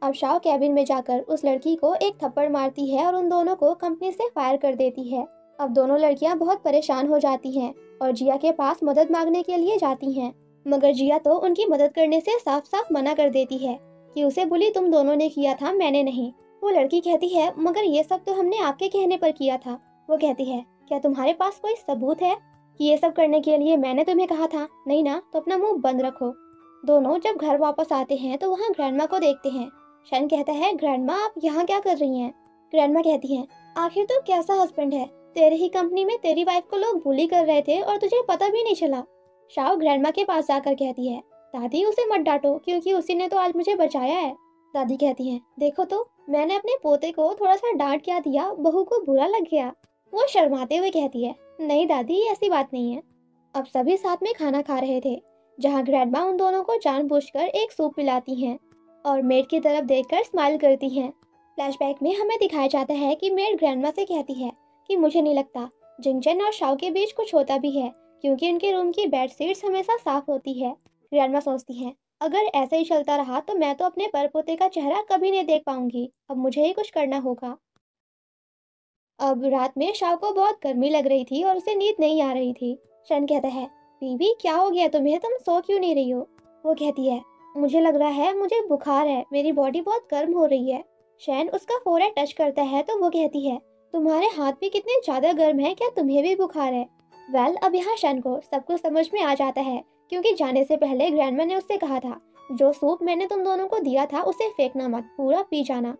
अब शाओ कैबिन में जाकर उस लड़की को एक थप्पड़ मारती है और उन दोनों को कंपनी से फायर कर देती है। अब दोनों लड़कियां बहुत परेशान हो जाती हैं और जिया के पास मदद मांगने के लिए जाती हैं, मगर जिया तो उनकी मदद करने से साफ साफ मना कर देती है कि उसे बुली तुम दोनों ने किया था, मैंने नहीं। वो लड़की कहती है, मगर ये सब तो हमने आपके कहने पर किया था। वो कहती है, क्या तुम्हारे पास कोई सबूत है कि ये सब करने के लिए मैंने तुम्हें कहा था? नहीं ना, तो अपना मुंह बंद रखो। दोनों जब घर वापस आते हैं तो वहाँ ग्रैंडमा को देखते हैं। शन कहता है, ग्रैंडमा आप यहाँ क्या कर रही हैं? ग्रैंडमा कहती हैं, आखिर तो कैसा हस्बैंड है, तेरे ही कंपनी में तेरी वाइफ को लोग बुली कर रहे थे और तुझे पता भी नहीं चला। शाओ ग्रैंडमा के पास जाकर कहती है, दादी उसे मत डांटो, क्योंकि उसी ने तो आज मुझे बचाया है। दादी कहती है, देखो तो, मैंने अपने पोते को थोड़ा सा डांट क्या दिया, बहू को बुरा लग गया। वो शर्माते हुए कहती है, नहीं दादी, ऐसी बात नहीं है। अब सभी साथ में खाना खा रहे थे, जहाँ ग्रैंडमा उन दोनों को जानबूझकर एक सूप पिलाती हैं और मेड की तरफ देखकर स्माइल करती हैं। फ्लैशबैक में हमें दिखाया जाता है कि मेड ग्रैंडमा से कहती है कि मुझे नहीं लगता जिंगचन और शाओ के बीच कुछ होता भी है, क्योंकि उनके रूम की बेड शीट्स हमेशा साफ होती है। ग्रैंडमा सोचती है, अगर ऐसे ही चलता रहा तो मैं तो अपने परपोते का चेहरा कभी नहीं देख पाऊंगी, अब मुझे ही कुछ करना होगा। अब रात में शाओ को बहुत गर्मी लग रही थी और उसे नींद नहीं आ रही थी। शन कहता है, बीवी क्या हो गया तुम्हें, तुम सो क्यों नहीं रही हो? वो कहती है, मुझे लग रहा है मुझे बुखार है, मेरी बॉडी बहुत गर्म हो रही है। शैन उसका फोrehead टच करता है तो वो कहती है, तुम्हारे हाथ भी कितने ज्यादा गर्म है, क्या तुम्हें भी बुखार है? अब यहाँ शैन को सब कुछ समझ में आ जाता है, क्योंकि जाने से पहले ग्रैंडमा ने उससे कहा था, जो सूप मैंने तुम दोनों को दिया था उसे फेंकना मत, पूरा पी जाना।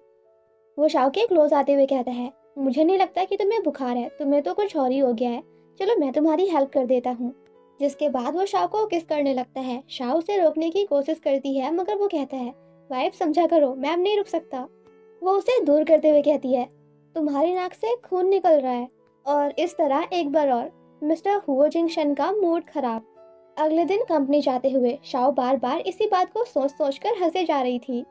वो शाओ के क्लोज आते हुए कहता है, मुझे नहीं लगता कि तुम्हें बुखार है, तुम्हें तो कुछ और ही हो गया है, चलो मैं तुम्हारी हेल्प कर देता हूँ। जिसके बाद वो शाओ को किस करने लगता है। शाओ उसे रोकने की कोशिश करती है मगर वो कहता है, वाइफ समझा करो, मैं अब नहीं रुक सकता। वो उसे दूर करते हुए कहती है, तुम्हारी नाक से खून निकल रहा है। और इस तरह एक बार और मिस्टर हुओ जिंगशन का मूड खराब। अगले दिन कंपनी जाते हुए शाओ बार बार इसी बात को सोच सोच कर हंसे जा रही थी।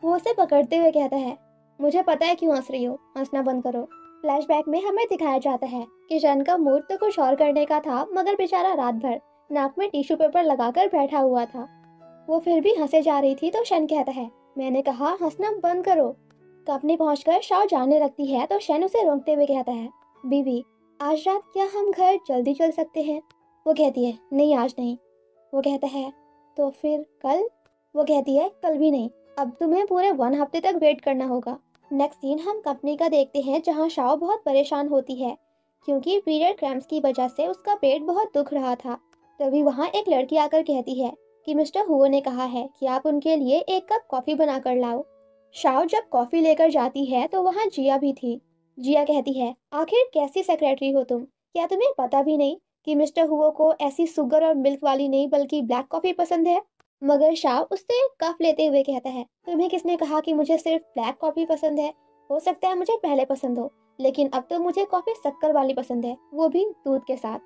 वो उसे पकड़ते हुए कहता है, मुझे पता है क्यों हंस रही हो, हंसना बंद करो। फ्लैशबैक में हमें दिखाया जाता है कि शन का मूड तो कुछ और करने का था मगर बेचारा रात भर नाक में टिश्यू पेपर लगाकर बैठा हुआ था। वो फिर भी हंसे जा रही थी तो शन कहता है, मैंने कहा हंसना बंद करो। कंपनी पहुंचकर शाओ जाने लगती है तो शन उसे रोकते हुए कहता है, बीवी आज रात क्या हम घर जल्दी चल सकते हैं। वो कहती है, नहीं आज नहीं। वो कहता है, तो फिर कल। वो कहती है, कल भी नहीं, अब तुम्हें पूरे 1 हफ्ते तक वेट करना होगा। नेक्स्ट सीन हम कंपनी का देखते हैं जहाँ शाओ बहुत परेशान होती है क्योंकि पीरियड क्रैम्प्स की वजह से उसका पेट बहुत दुख रहा था। तभी वहाँ एक लड़की आकर कहती है कि मिस्टर हुओ ने कहा है कि आप उनके लिए 1 कप कॉफी बनाकर लाओ। शाओ जब कॉफी लेकर जाती है तो वहाँ जिया भी थी। जिया कहती है, आखिर कैसी सेक्रेटरी हो तुम, क्या तुम्हें पता भी नहीं कि मिस्टर हुओ को ऐसी शुगर और मिल्क वाली नहीं बल्कि ब्लैक कॉफी पसंद है। मगर शाह उससे कफ लेते हुए कहता है, तुम्हें किसने कहा कि मुझे सिर्फ ब्लैक कॉफी पसंद है। हो सकता है मुझे पहले पसंद हो, लेकिन अब तो मुझे कॉफी शक्कर वाली पसंद है, वो भी दूध के साथ।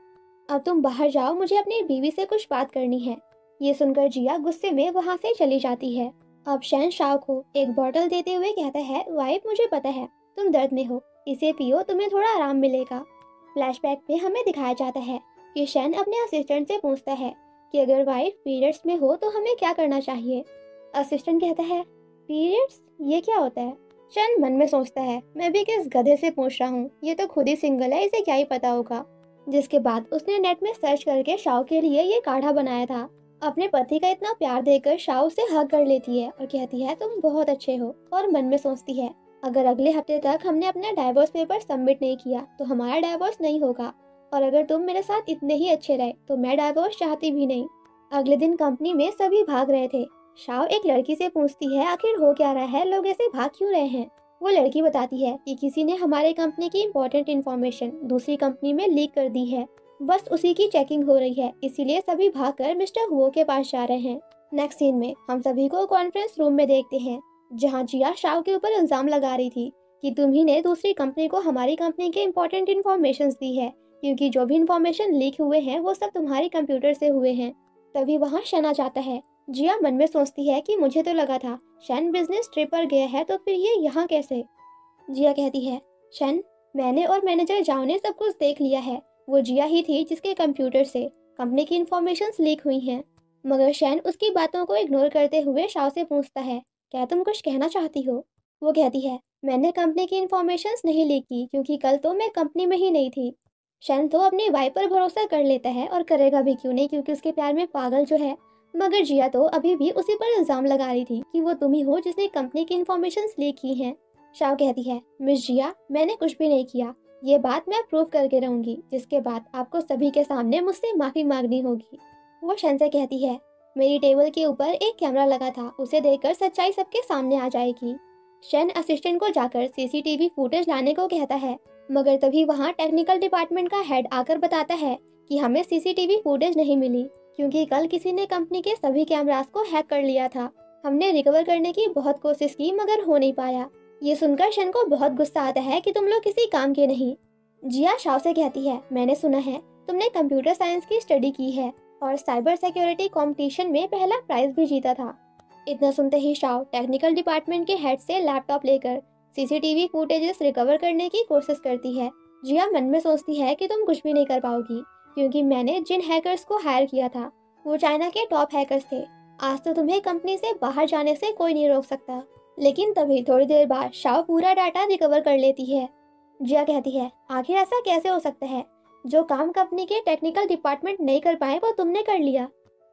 अब तुम बाहर जाओ, मुझे अपनी बीवी से कुछ बात करनी है। ये सुनकर जिया गुस्से में वहां से चली जाती है। अब शैन शाह को एक बॉटल देते हुए कहता है, वाइफ मुझे पता है तुम दर्द में हो, इसे पियो, तुम्हें थोड़ा आराम मिलेगा। फ्लैशबैक में हमें दिखाया जाता है कि शैन अपने असिस्टेंट से पूछता है कि अगर वाइफ पीरियड्स में हो तो हमें क्या करना चाहिए। असिस्टेंट कहता है, पीरियड्स, ये क्या होता है। शैन मन में सोचता है, मैं भी किस गधे से पूछ रहा हूँ, ये तो खुद ही सिंगल है, इसे क्या ही पता होगा। जिसके बाद उसने नेट में सर्च करके शाओ के लिए ये काढ़ा बनाया था। अपने पति का इतना प्यार देकर शाओ से हग कर लेती है और कहती है, तुम बहुत अच्छे हो। और मन में सोचती है, अगर अगले हफ्ते तक हमने अपना डाइवोर्स पेपर सबमिट नहीं किया तो हमारा डाइवोर्स नहीं होगा, और अगर तुम मेरे साथ इतने ही अच्छे रहे तो मैं डाइवोर्स चाहती भी नहीं। अगले दिन कंपनी में सभी भाग रहे थे। शाओ एक लड़की से पूछती है, आखिर हो क्या रहा है, लोग ऐसे भाग क्यों रहे हैं। वो लड़की बताती है कि किसी ने हमारे कंपनी की इम्पोर्टेंट इन्फॉर्मेशन दूसरी कंपनी में लीक कर दी है, बस उसी की चेकिंग हो रही है, इसीलिए सभी भागकर मिस्टर हुओ के पास जा रहे हैं। नेक्स्ट सीन में हम सभी को कॉन्फ्रेंस रूम में देखते हैं जहाँ जिया शाओ के ऊपर इल्जाम लगा रही थी कि तुम ही ने दूसरी कंपनी को हमारी कंपनी के इम्पोर्टेंट इन्फॉर्मेशन दी है, क्योंकि जो भी इन्फॉर्मेशन लीक हुए हैं वो सब तुम्हारी कंप्यूटर से हुए हैं। तभी वहाँ शन आ जाता है। जिया मन में सोचती है कि मुझे तो लगा था शन बिजनेस ट्रिप पर गया है, तो फिर ये यहाँ कैसे। जिया कहती है, शन, मैंने और मैनेजर जाओ ने सब कुछ देख लिया है, वो जिया ही थी जिसके कंप्यूटर से कंपनी की इन्फॉर्मेशन लीक हुई हैं। मगर शैन उसकी बातों को इग्नोर करते हुए शाओ से पूछता है, क्या तुम कुछ कहना चाहती हो। वो कहती है, मैंने कंपनी की इन्फॉर्मेशन नहीं लीक की क्योंकि कल तो मैं कंपनी में ही नहीं थी। शैन तो अपनी वाइफ पर भरोसा कर लेता है और करेगा भी क्यों नहीं, क्योंकि उसके प्यार में पागल जो है। मगर जिया तो अभी भी उसी पर इल्जाम लगा रही थी कि वो तुम ही हो जिसने कंपनी की इन्फॉर्मेशन लीक की हैं। शाओ कहती है, मिस जिया, मैंने कुछ भी नहीं किया, ये बात मैं प्रूव करके रहूंगी, जिसके बाद आपको सभी के सामने मुझसे माफी मांगनी होगी। वो शन से कहती है, मेरी टेबल के ऊपर एक कैमरा लगा था, उसे देखकर सच्चाई सबके सामने आ जाएगी। शन असिस्टेंट को जाकर सीसीटीवी फुटेज लाने को कहता है, मगर तभी वहाँ टेक्निकल डिपार्टमेंट का हेड आकर बताता है कि हमें सीसीटीवी फुटेज नहीं मिली, क्योंकि कल किसी ने कंपनी के सभी कैमरास को हैक कर लिया था। हमने रिकवर करने की बहुत कोशिश की मगर हो नहीं पाया। ये सुनकर शन को बहुत गुस्सा आता है कि तुम लोग किसी काम के नहीं। जिया शाओ से कहती है, मैंने सुना है तुमने कंप्यूटर साइंस की स्टडी की है और साइबर सिक्योरिटी कंपटीशन में पहला प्राइज भी जीता था। इतना सुनते ही शाओ टेक्निकल डिपार्टमेंट के हेड से लैपटॉप लेकर सीसीटीवी फुटेजेस रिकवर करने की कोशिश करती है। जिया मन में सोचती है कि तुम कुछ भी नहीं कर पाओगी, क्योंकि मैंने जिन हैकर्स को हायर किया था वो चाइना के टॉप हैकर्स थे। आज तो तुम्हें कंपनी से बाहर जाने से कोई नहीं रोक सकता। लेकिन तभी थोड़ी देर बाद शाओ पूरा डाटा रिकवर कर लेती है। जिया कहती है, आखिर ऐसा कैसे हो सकता है, जो काम कंपनी के टेक्निकल डिपार्टमेंट नहीं कर पाए वो तुमने कर लिया।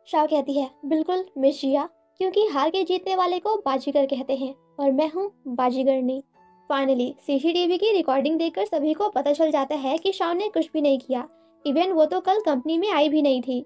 शाओ कहती है, बिल्कुल मिस जिया, क्योंकि हार के जीतने वाले को बाजीगर कहते हैं और मैं हूँ बाजीगरनी। फाइनली सीसीटीवी की रिकॉर्डिंग देखकर सभी को पता चल जाता है कि शाओ ने कुछ भी नहीं किया, इवन वो तो कल कंपनी में आई भी नहीं थी।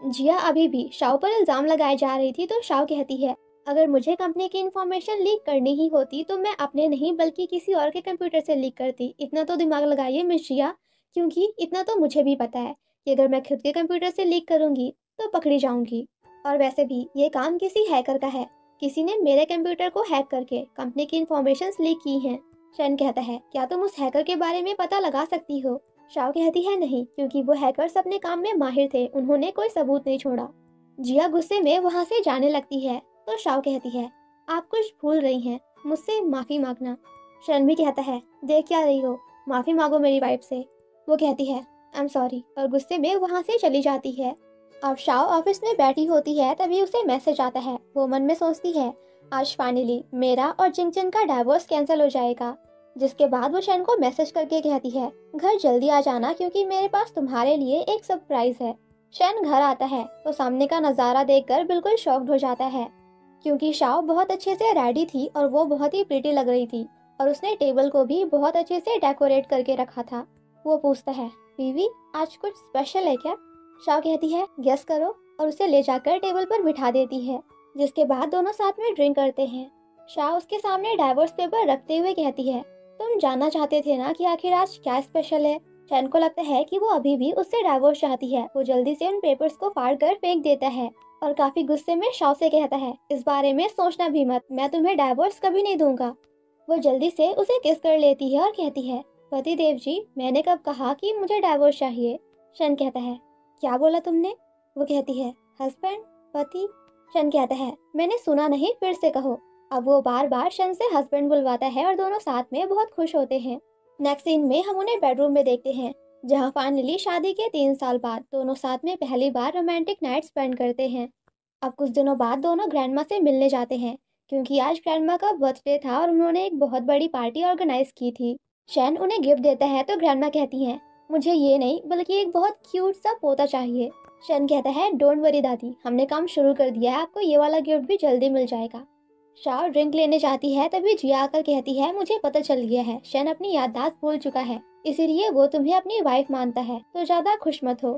जिया अभी भी शाओ पर इल्जाम लगाए जा रही थी तो शाओ कहती है, अगर मुझे कंपनी की इन्फॉर्मेशन लीक करनी ही होती तो मैं अपने नहीं बल्कि किसी और के कंप्यूटर से लीक करती। इतना तो दिमाग लगाइए मिस जिया, क्योंकि इतना तो मुझे भी पता है कि अगर मैं खुद के कंप्यूटर से लीक करूंगी तो पकड़ी जाऊंगी। और वैसे भी ये काम किसी हैकर का है, किसी ने मेरे कंप्यूटर को हैक करके कंपनी की इंफॉर्मेशन लीक की हैं। शन कहता है, क्या तुम उस हैकर के बारे में पता लगा सकती हो? शाओ कहती है, नहीं, क्योंकि वो हैकर्स अपने काम में माहिर थे, उन्होंने कोई सबूत नहीं छोड़ा। जिया गुस्से में वहां से जाने लगती है तो शाओ कहती है, आप कुछ भूल रही हैं, मुझसे माफी मांगना। शन भी कहता है, देख क्या रही हो, माफी मांगो मेरी वाइफ से। वो कहती है, आई एम सॉरी, और गुस्से में वहां से चली जाती है। अब शाओ ऑफिस में बैठी होती है, तभी उसे मैसेज आता है। वो मन में सोचती है, आज फाइनली मेरा और जिंगचन का डाइवोर्स कैंसिल हो जाएगा। जिसके बाद वो शन को मैसेज करके कहती है, घर जल्दी आ जाना क्योंकि मेरे पास तुम्हारे लिए एक सरप्राइज है। शन घर आता है तो सामने का नज़ारा देखकर बिल्कुल शॉक्ड हो जाता है, क्योंकि शाओ बहुत अच्छे से रेडी थी और वो बहुत ही प्रीटी लग रही थी, और उसने टेबल को भी बहुत अच्छे से डेकोरेट करके रखा था। वो पूछता है, बीवी आज कुछ स्पेशल है क्या? शाओ कहती है, गेस करो, और उसे ले जाकर टेबल पर बिठा देती है। जिसके बाद दोनों साथ में ड्रिंक करते हैं। शाओ उसके सामने डाइवोर्स पेपर रखते हुए कहती है, तुम जानना चाहते थे ना कि आखिर आज क्या स्पेशल है? शैन को लगता है कि वो अभी भी उससे डाइवोर्स चाहती है। वो जल्दी से उन पेपर्स को फाड़ कर फेंक देता है और काफी गुस्से में शाओ से कहता है, इस बारे में सोचना भी मत, मैं तुम्हें डाइवोर्स कभी नहीं दूंगा। वो जल्दी से उसे किस कर लेती है और कहती है, पति देव जी, मैंने कब कहा कि मुझे डाइवोर्स चाहिए? शन कहता है, क्या बोला तुमने? वो कहती है, हस्बैंड, पति। शन कहता है, मैंने सुना नहीं, फिर से कहो। अब वो बार बार शन से हस्बैंड बुलवाता है और दोनों साथ में बहुत खुश होते हैं। नेक्स्ट सीन में हम उन्हें बेडरूम में देखते हैं, जहाँ फाइनली शादी के 3 साल बाद दोनों साथ में पहली बार रोमांटिक नाइट स्पेंड करते हैं। अब कुछ दिनों बाद दोनों ग्रैंडमा से मिलने जाते हैं, क्योंकि आज ग्रैंडमा का बर्थडे था और उन्होंने एक बहुत बड़ी पार्टी ऑर्गेनाइज की थी। शैन उन्हें गिफ्ट देता है तो ग्रैंडमा कहती हैं, मुझे ये नहीं बल्कि एक बहुत क्यूट सा पोता चाहिए। शैन कहता है, डोंट वरी दादी, हमने काम शुरू कर दिया है, आपको ये वाला गिफ्ट भी जल्दी मिल जाएगा। शाओ ड्रिंक लेने जाती है, तभी जिया आकर कहती है, मुझे पता चल गया है, शैन अपनी याददाश्त भूल चुका है, इसीलिए वो तुम्हें अपनी वाइफ मानता है, तो ज्यादा खुश मत हो,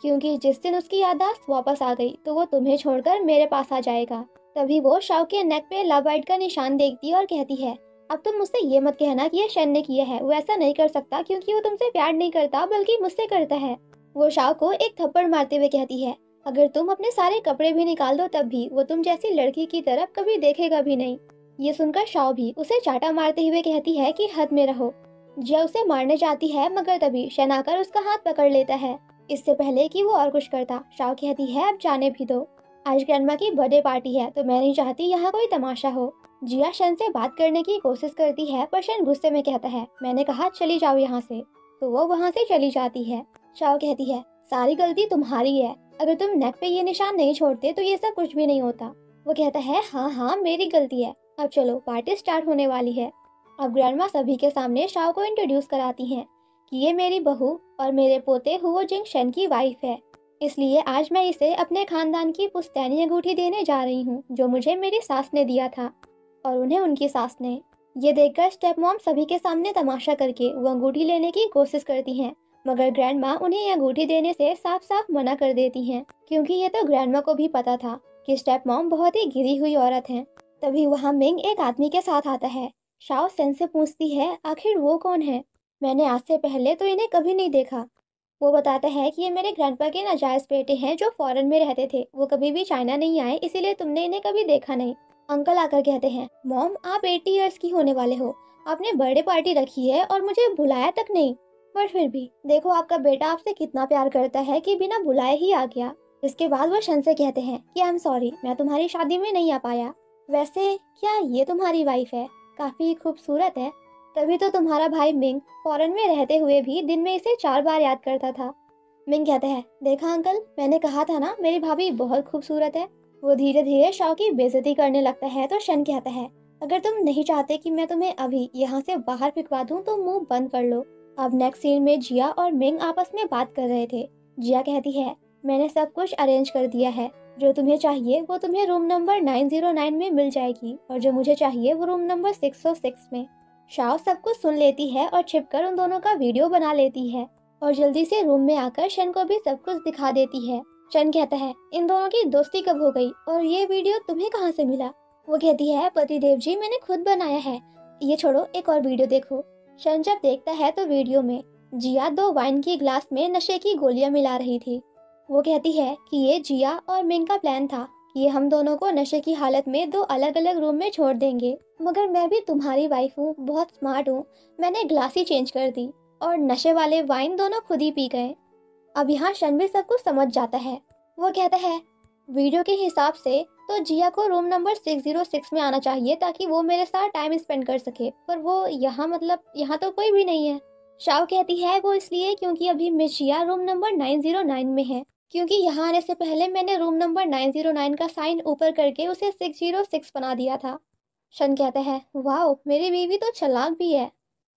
क्योंकि जिस दिन उसकी याददाश्त वापस आ गई तो वो तुम्हें छोड़कर मेरे पास आ जाएगा। तभी वो शाओ के नेक पे लव बाइट का निशान देखती है और कहती है, अब तुम मुझसे ये मत कहना कि ये शैन ने किया है, वो ऐसा नहीं कर सकता क्योंकि वो तुमसे प्यार नहीं करता बल्कि मुझसे करता है। वो शाओ को एक थप्पड़ मारते हुए कहती है, अगर तुम अपने सारे कपड़े भी निकाल दो तब भी वो तुम जैसी लड़की की तरफ कभी देखेगा भी नहीं। ये सुनकर शाओ भी उसे चाटा मारते हुए कहती है कि हद में रहो। जिया उसे मारने जाती है, मगर तभी शन आकर उसका हाथ पकड़ लेता है, इससे पहले कि वो और कुछ करता। शाओ कहती है, अब जाने भी दो, आज ग्रैंडमा की बर्थडे पार्टी है तो मैं नहीं चाहती यहाँ कोई तमाशा हो। जिया शन से बात करने की कोशिश करती है, पर शन गुस्से में कहता है, मैंने कहा चली जाओ यहाँ से, तो वो वहाँ से चली जाती है। शाओ कहती है, सारी गलती तुम्हारी है, अगर तुम नेक पे ये निशान नहीं छोड़ते तो ये सब कुछ भी नहीं होता। वो कहता है, हाँ हाँ मेरी गलती है, अब चलो पार्टी स्टार्ट होने वाली है। अब ग्रैंडमा सभी के सामने शाओ को इंट्रोड्यूस कराती हैं कि ये मेरी बहू और मेरे पोते हुओ जिंग शन की वाइफ है, इसलिए आज मैं इसे अपने खानदान की पुश्तैनी अंगूठी देने जा रही हूँ जो मुझे मेरी सास ने दिया था और उन्हें उनकी सास ने। ये देखकर स्टेप मॉम सभी के सामने तमाशा करके वो अंगूठी लेने की कोशिश करती हैं, मगर ग्रैंडमा उन्हें ये अंगूठी देने से साफ साफ मना कर देती हैं, क्योंकि ये तो ग्रैंडमा को भी पता था कि स्टेप मॉम बहुत ही गिरी हुई औरत हैं। तभी वहाँ मिंग एक आदमी के साथ आता है। शाओ सेन से पूछती है, आखिर वो कौन है? मैंने आज से पहले तो इन्हें कभी नहीं देखा। वो बताता है कि ये मेरे ग्रैंडपा के नाजायज बेटे हैं जो फॉरेन में रहते थे, वो कभी भी चाइना नहीं आए, इसीलिए तुमने इन्हें कभी देखा नहीं। अंकल आकर कहते हैं, मॉम आप 80 इयर्स की होने वाले हो, आपने बर्थडे पार्टी रखी है और मुझे बुलाया तक नहीं, पर फिर भी देखो आपका बेटा आपसे कितना प्यार करता है कि बिना बुलाए ही आ गया। इसके बाद वो शन से कहते हैं कि आई एम सॉरी, मैं तुम्हारी शादी में नहीं आ पाया। वैसे क्या ये तुम्हारी वाइफ है? काफी खूबसूरत है। तभी तो तुम्हारा भाई मिंग फॉरेन में रहते हुए भी दिन में इसे 4 बार याद करता था। मिंग कहता है, देखा अंकल, मैंने कहा था ना मेरी भाभी बहुत खूबसूरत है। वो धीरे धीरे शाओ की बेइज्जती करने लगता है तो शन कहता है, अगर तुम नहीं चाहते कि मैं तुम्हें अभी यहाँ से बाहर फिकवा दूँ तो मुंह बंद कर लो। अब नेक्स्ट सीन में जिया और मिंग आपस में बात कर रहे थे। जिया कहती है, मैंने सब कुछ अरेंज कर दिया है, जो तुम्हें चाहिए वो तुम्हें रूम नंबर 909 में मिल जाएगी और जो मुझे चाहिए वो रूम नंबर 606 में। शाओ सब कुछ सुन लेती है और छिपकर उन दोनों का वीडियो बना लेती है और जल्दी से रूम में आकर शन को भी सब कुछ दिखा देती है। शन कहता है, इन दोनों की दोस्ती कब हो गई और ये वीडियो तुम्हें कहाँ से मिला? वो कहती है, पति देव जी मैंने खुद बनाया है, ये छोड़ो एक और वीडियो देखो। शन जब देखता है तो वीडियो में जिया दो वाइन की ग्लास में नशे की गोलियां मिला रही थी। वो कहती है कि ये जिया और मिंग का प्लान था कि ये हम दोनों को नशे की हालत में दो अलग अलग रूम में छोड़ देंगे, मगर मैं भी तुम्हारी वाइफ हूँ, बहुत स्मार्ट हूँ। मैंने ग्लास ही चेंज कर दी और नशे वाले वाइन दोनों खुद ही पी गए। अब यहाँ रणवीर सब कुछ समझ जाता है। वो कहता है, वीडियो के हिसाब से तो जिया को रूम नंबर 606 में आना चाहिए ताकि वो मेरे साथ टाइम स्पेंड कर सके, पर वो यहाँ मतलब यहाँ तो कोई भी नहीं है। शाओ कहती है वो इसलिए क्योंकि अभी मिस जिया रूम नंबर 909 में है, क्योंकि यहाँ आने से पहले मैंने रूम नंबर 909 का साइन ऊपर करके उसे 606 बना दिया था। शन कहता है, वाह मेरी बीवी तो चालाक भी है।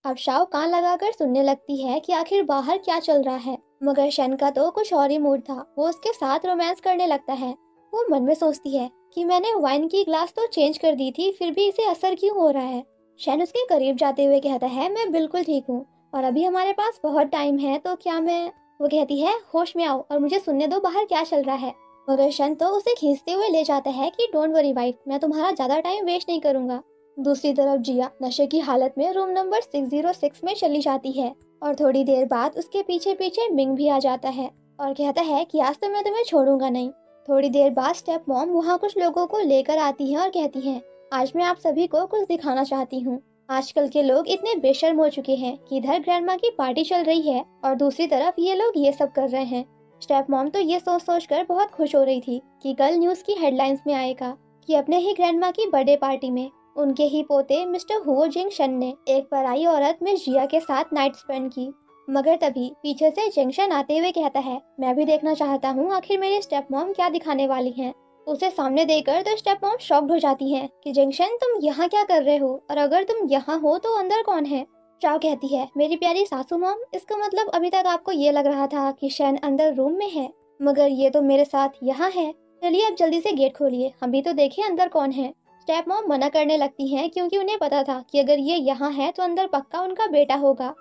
अब शाओ कान लगाकर सुनने लगती है कि आखिर बाहर क्या चल रहा है, मगर शन का तो कुछ और ही मूड था। वो उसके साथ रोमांस करने लगता है। वो मन में सोचती है कि मैंने वाइन की ग्लास तो चेंज कर दी थी, फिर भी इसे असर क्यों हो रहा है। शन उसके करीब जाते हुए कहता है, मैं बिल्कुल ठीक हूँ और अभी हमारे पास बहुत टाइम है, तो क्या मैं। वो कहती है, होश में आओ और मुझे सुनने दो बाहर क्या चल रहा है। मगर शन तो उसे खींचते हुए ले जाता है कि डोंट वरी वाइफ, मैं तुम्हारा ज्यादा टाइम वेस्ट नहीं करूंगा। दूसरी तरफ जिया नशे की हालत में रूम नंबर 606 में चली जाती है और थोड़ी देर बाद उसके पीछे पीछे मिंग भी आ जाता है और कहता है कि आज तो मैं तुम्हें छोड़ूंगा नहीं। थोड़ी देर बाद स्टेप मॉम वहाँ कुछ लोगों को लेकर आती है और कहती है, आज मैं आप सभी को कुछ दिखाना चाहती हूँ। आजकल के लोग इतने बेशर्म हो चुके हैं कि इधर ग्रैंडमा की पार्टी चल रही है और दूसरी तरफ ये लोग ये सब कर रहे हैं। स्टेप मॉम तो ये सोच सोच कर बहुत खुश हो रही थी कि कल न्यूज की हेडलाइंस में आएगा कि अपने ही ग्रैंडमा की बर्थडे पार्टी में उनके ही पोते मिस्टर हुओ जिंग शन ने एक पराई औरत मिस जिया के साथ नाइट स्पेंड की। मगर तभी पीछे से जंक्शन आते हुए कहता है, मैं भी देखना चाहता हूँ आखिर मेरी स्टेप मॉम क्या दिखाने वाली हैं। उसे सामने देकर तो स्टेप मॉम शॉक्ड हो जाती है कि जंक्शन तुम यहाँ क्या कर रहे हो, और अगर तुम यहाँ हो तो अंदर कौन है। चाओ कहती है, मेरी प्यारी सासू मॉम, इसका मतलब अभी तक आपको ये लग रहा था कि शन अंदर रूम में है, मगर ये तो मेरे साथ यहाँ है। चलिए अब जल्दी से गेट खोलिए, हम भी तो देखें अंदर कौन है। स्टेप मॉम मना करने लगती हैं क्योंकि उन्हें पता था कि अगर ये यहाँ है तो अंदर पक्का उनका बेटा होगा।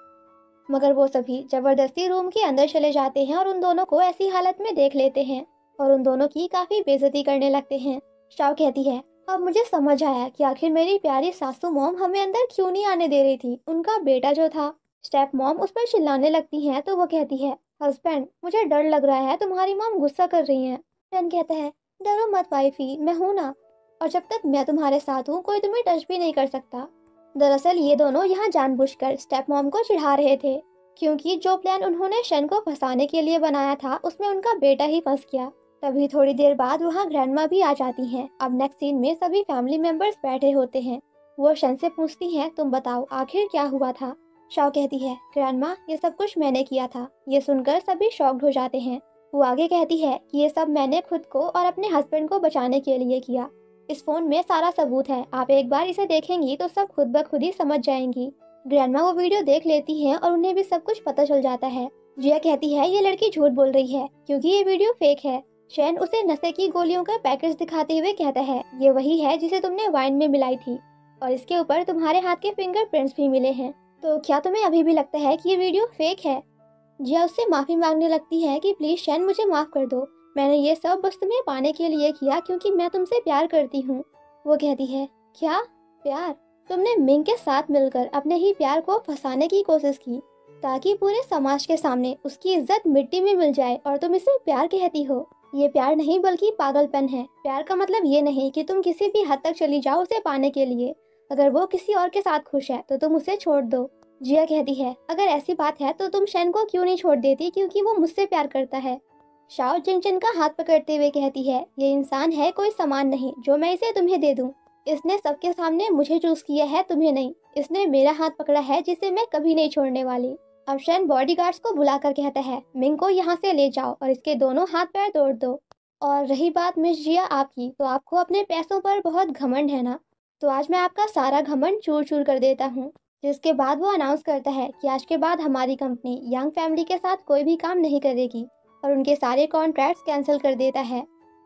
मगर वो सभी जबरदस्ती रूम के अंदर चले जाते हैं और उन दोनों को ऐसी हालत में देख लेते हैं और उन दोनों की काफी बेइज्जती करने लगते हैं। शाओ कहती है, अब मुझे समझ आया कि आखिर मेरी प्यारी सासू मॉम हमें अंदर क्यों नहीं आने दे रही थी, उनका बेटा जो था। स्टेप मॉम उस पर चिल्लाने लगती हैं तो वो कहती है, हस्बैंड मुझे डर लग रहा है, तुम्हारी मॉम गुस्सा कर रही हैं। शन कहता है, डरो मत वाइफी, मैं हूं ना, और जब तक मैं तुम्हारे साथ हूँ कोई तुम्हें टच भी नहीं कर सकता। दरअसल ये दोनों यहाँ जानबूझकर स्टेप मॉम को चिढ़ा रहे थे, क्योंकि जो प्लान उन्होंने शन को फंसाने के लिए बनाया था उसमें उनका बेटा ही फंस गया। तभी थोड़ी देर बाद वहाँ ग्रैंडमा भी आ जाती हैं। अब नेक्स्ट सीन में सभी फैमिली मेंबर्स बैठे होते हैं। वो शन से पूछती हैं, तुम बताओ आखिर क्या हुआ था। शाओ कहती है, ग्रैंडमा ये सब कुछ मैंने किया था। ये सुनकर सभी शॉक्ड हो जाते हैं। वो आगे कहती है कि ये सब मैंने खुद को और अपने हस्बैंड को बचाने के लिए किया। इस फोन में सारा सबूत है, आप एक बार इसे देखेंगी तो सब खुद ब खुद ही समझ जाएंगी। ग्रैंडमा वो वीडियो देख लेती हैं और उन्हें भी सब कुछ पता चल जाता है। जिया कहती है, ये लड़की झूठ बोल रही है क्योंकि ये वीडियो फेक है। शैन उसे नशे की गोलियों का पैकेज दिखाते हुए कहता है, ये वही है जिसे तुमने वाइन में मिलाई थी और इसके ऊपर तुम्हारे हाथ के फिंगरप्रिंट्स भी मिले हैं। तो क्या तुम्हें अभी भी लगता है कि ये वीडियो फेक है। जिया उससे माफी मांगने लगती है कि प्लीज शैन मुझे माफ कर दो, मैंने ये सब बस तुम्हें पाने के लिए किया क्योंकि मैं तुमसे प्यार करती हूँ। वो कहती है, क्या प्यार। तुमने मिंग के साथ मिलकर अपने ही प्यार को फंसाने की कोशिश की ताकि पूरे समाज के सामने उसकी इज्जत मिट्टी में मिल जाए और तुम इसे प्यार कहती हो। ये प्यार नहीं बल्कि पागलपन है। प्यार का मतलब ये नहीं कि तुम किसी भी हद तक चली जाओ उसे पाने के लिए। अगर वो किसी और के साथ खुश है तो तुम उसे छोड़ दो। जिया कहती है, अगर ऐसी बात है तो तुम शैन को क्यों नहीं छोड़ देती, क्योंकि वो मुझसे प्यार करता है। शाओ जिनचिन का हाथ पकड़ते हुए कहती है, ये इंसान है, कोई सामान नहीं जो मैं इसे तुम्हें दे दूं। इसने सबके सामने मुझे चूज किया है, तुम्हें नहीं। इसने मेरा हाथ पकड़ा है जिसे मैं कभी नहीं छोड़ने वाली। अब शैन बॉडीगार्ड्स को बुलाकर कहता है, मिंग को यहाँ से ले जाओ और इसके दोनों हाथ पैर तोड़ दो। और रही बात मिस जिया आपकी, तो आपको अपने पैसों पर बहुत घमंड है ना, तो आज मैं आपका सारा घमंड चूर चूर कर देता हूँ। जिसके बाद वो अनाउंस करता है कि आज के बाद हमारी कंपनी यंग फैमिली के साथ कोई भी काम नहीं करेगी और उनके सारे कॉन्ट्रैक्ट्स कैंसिल कर देता है।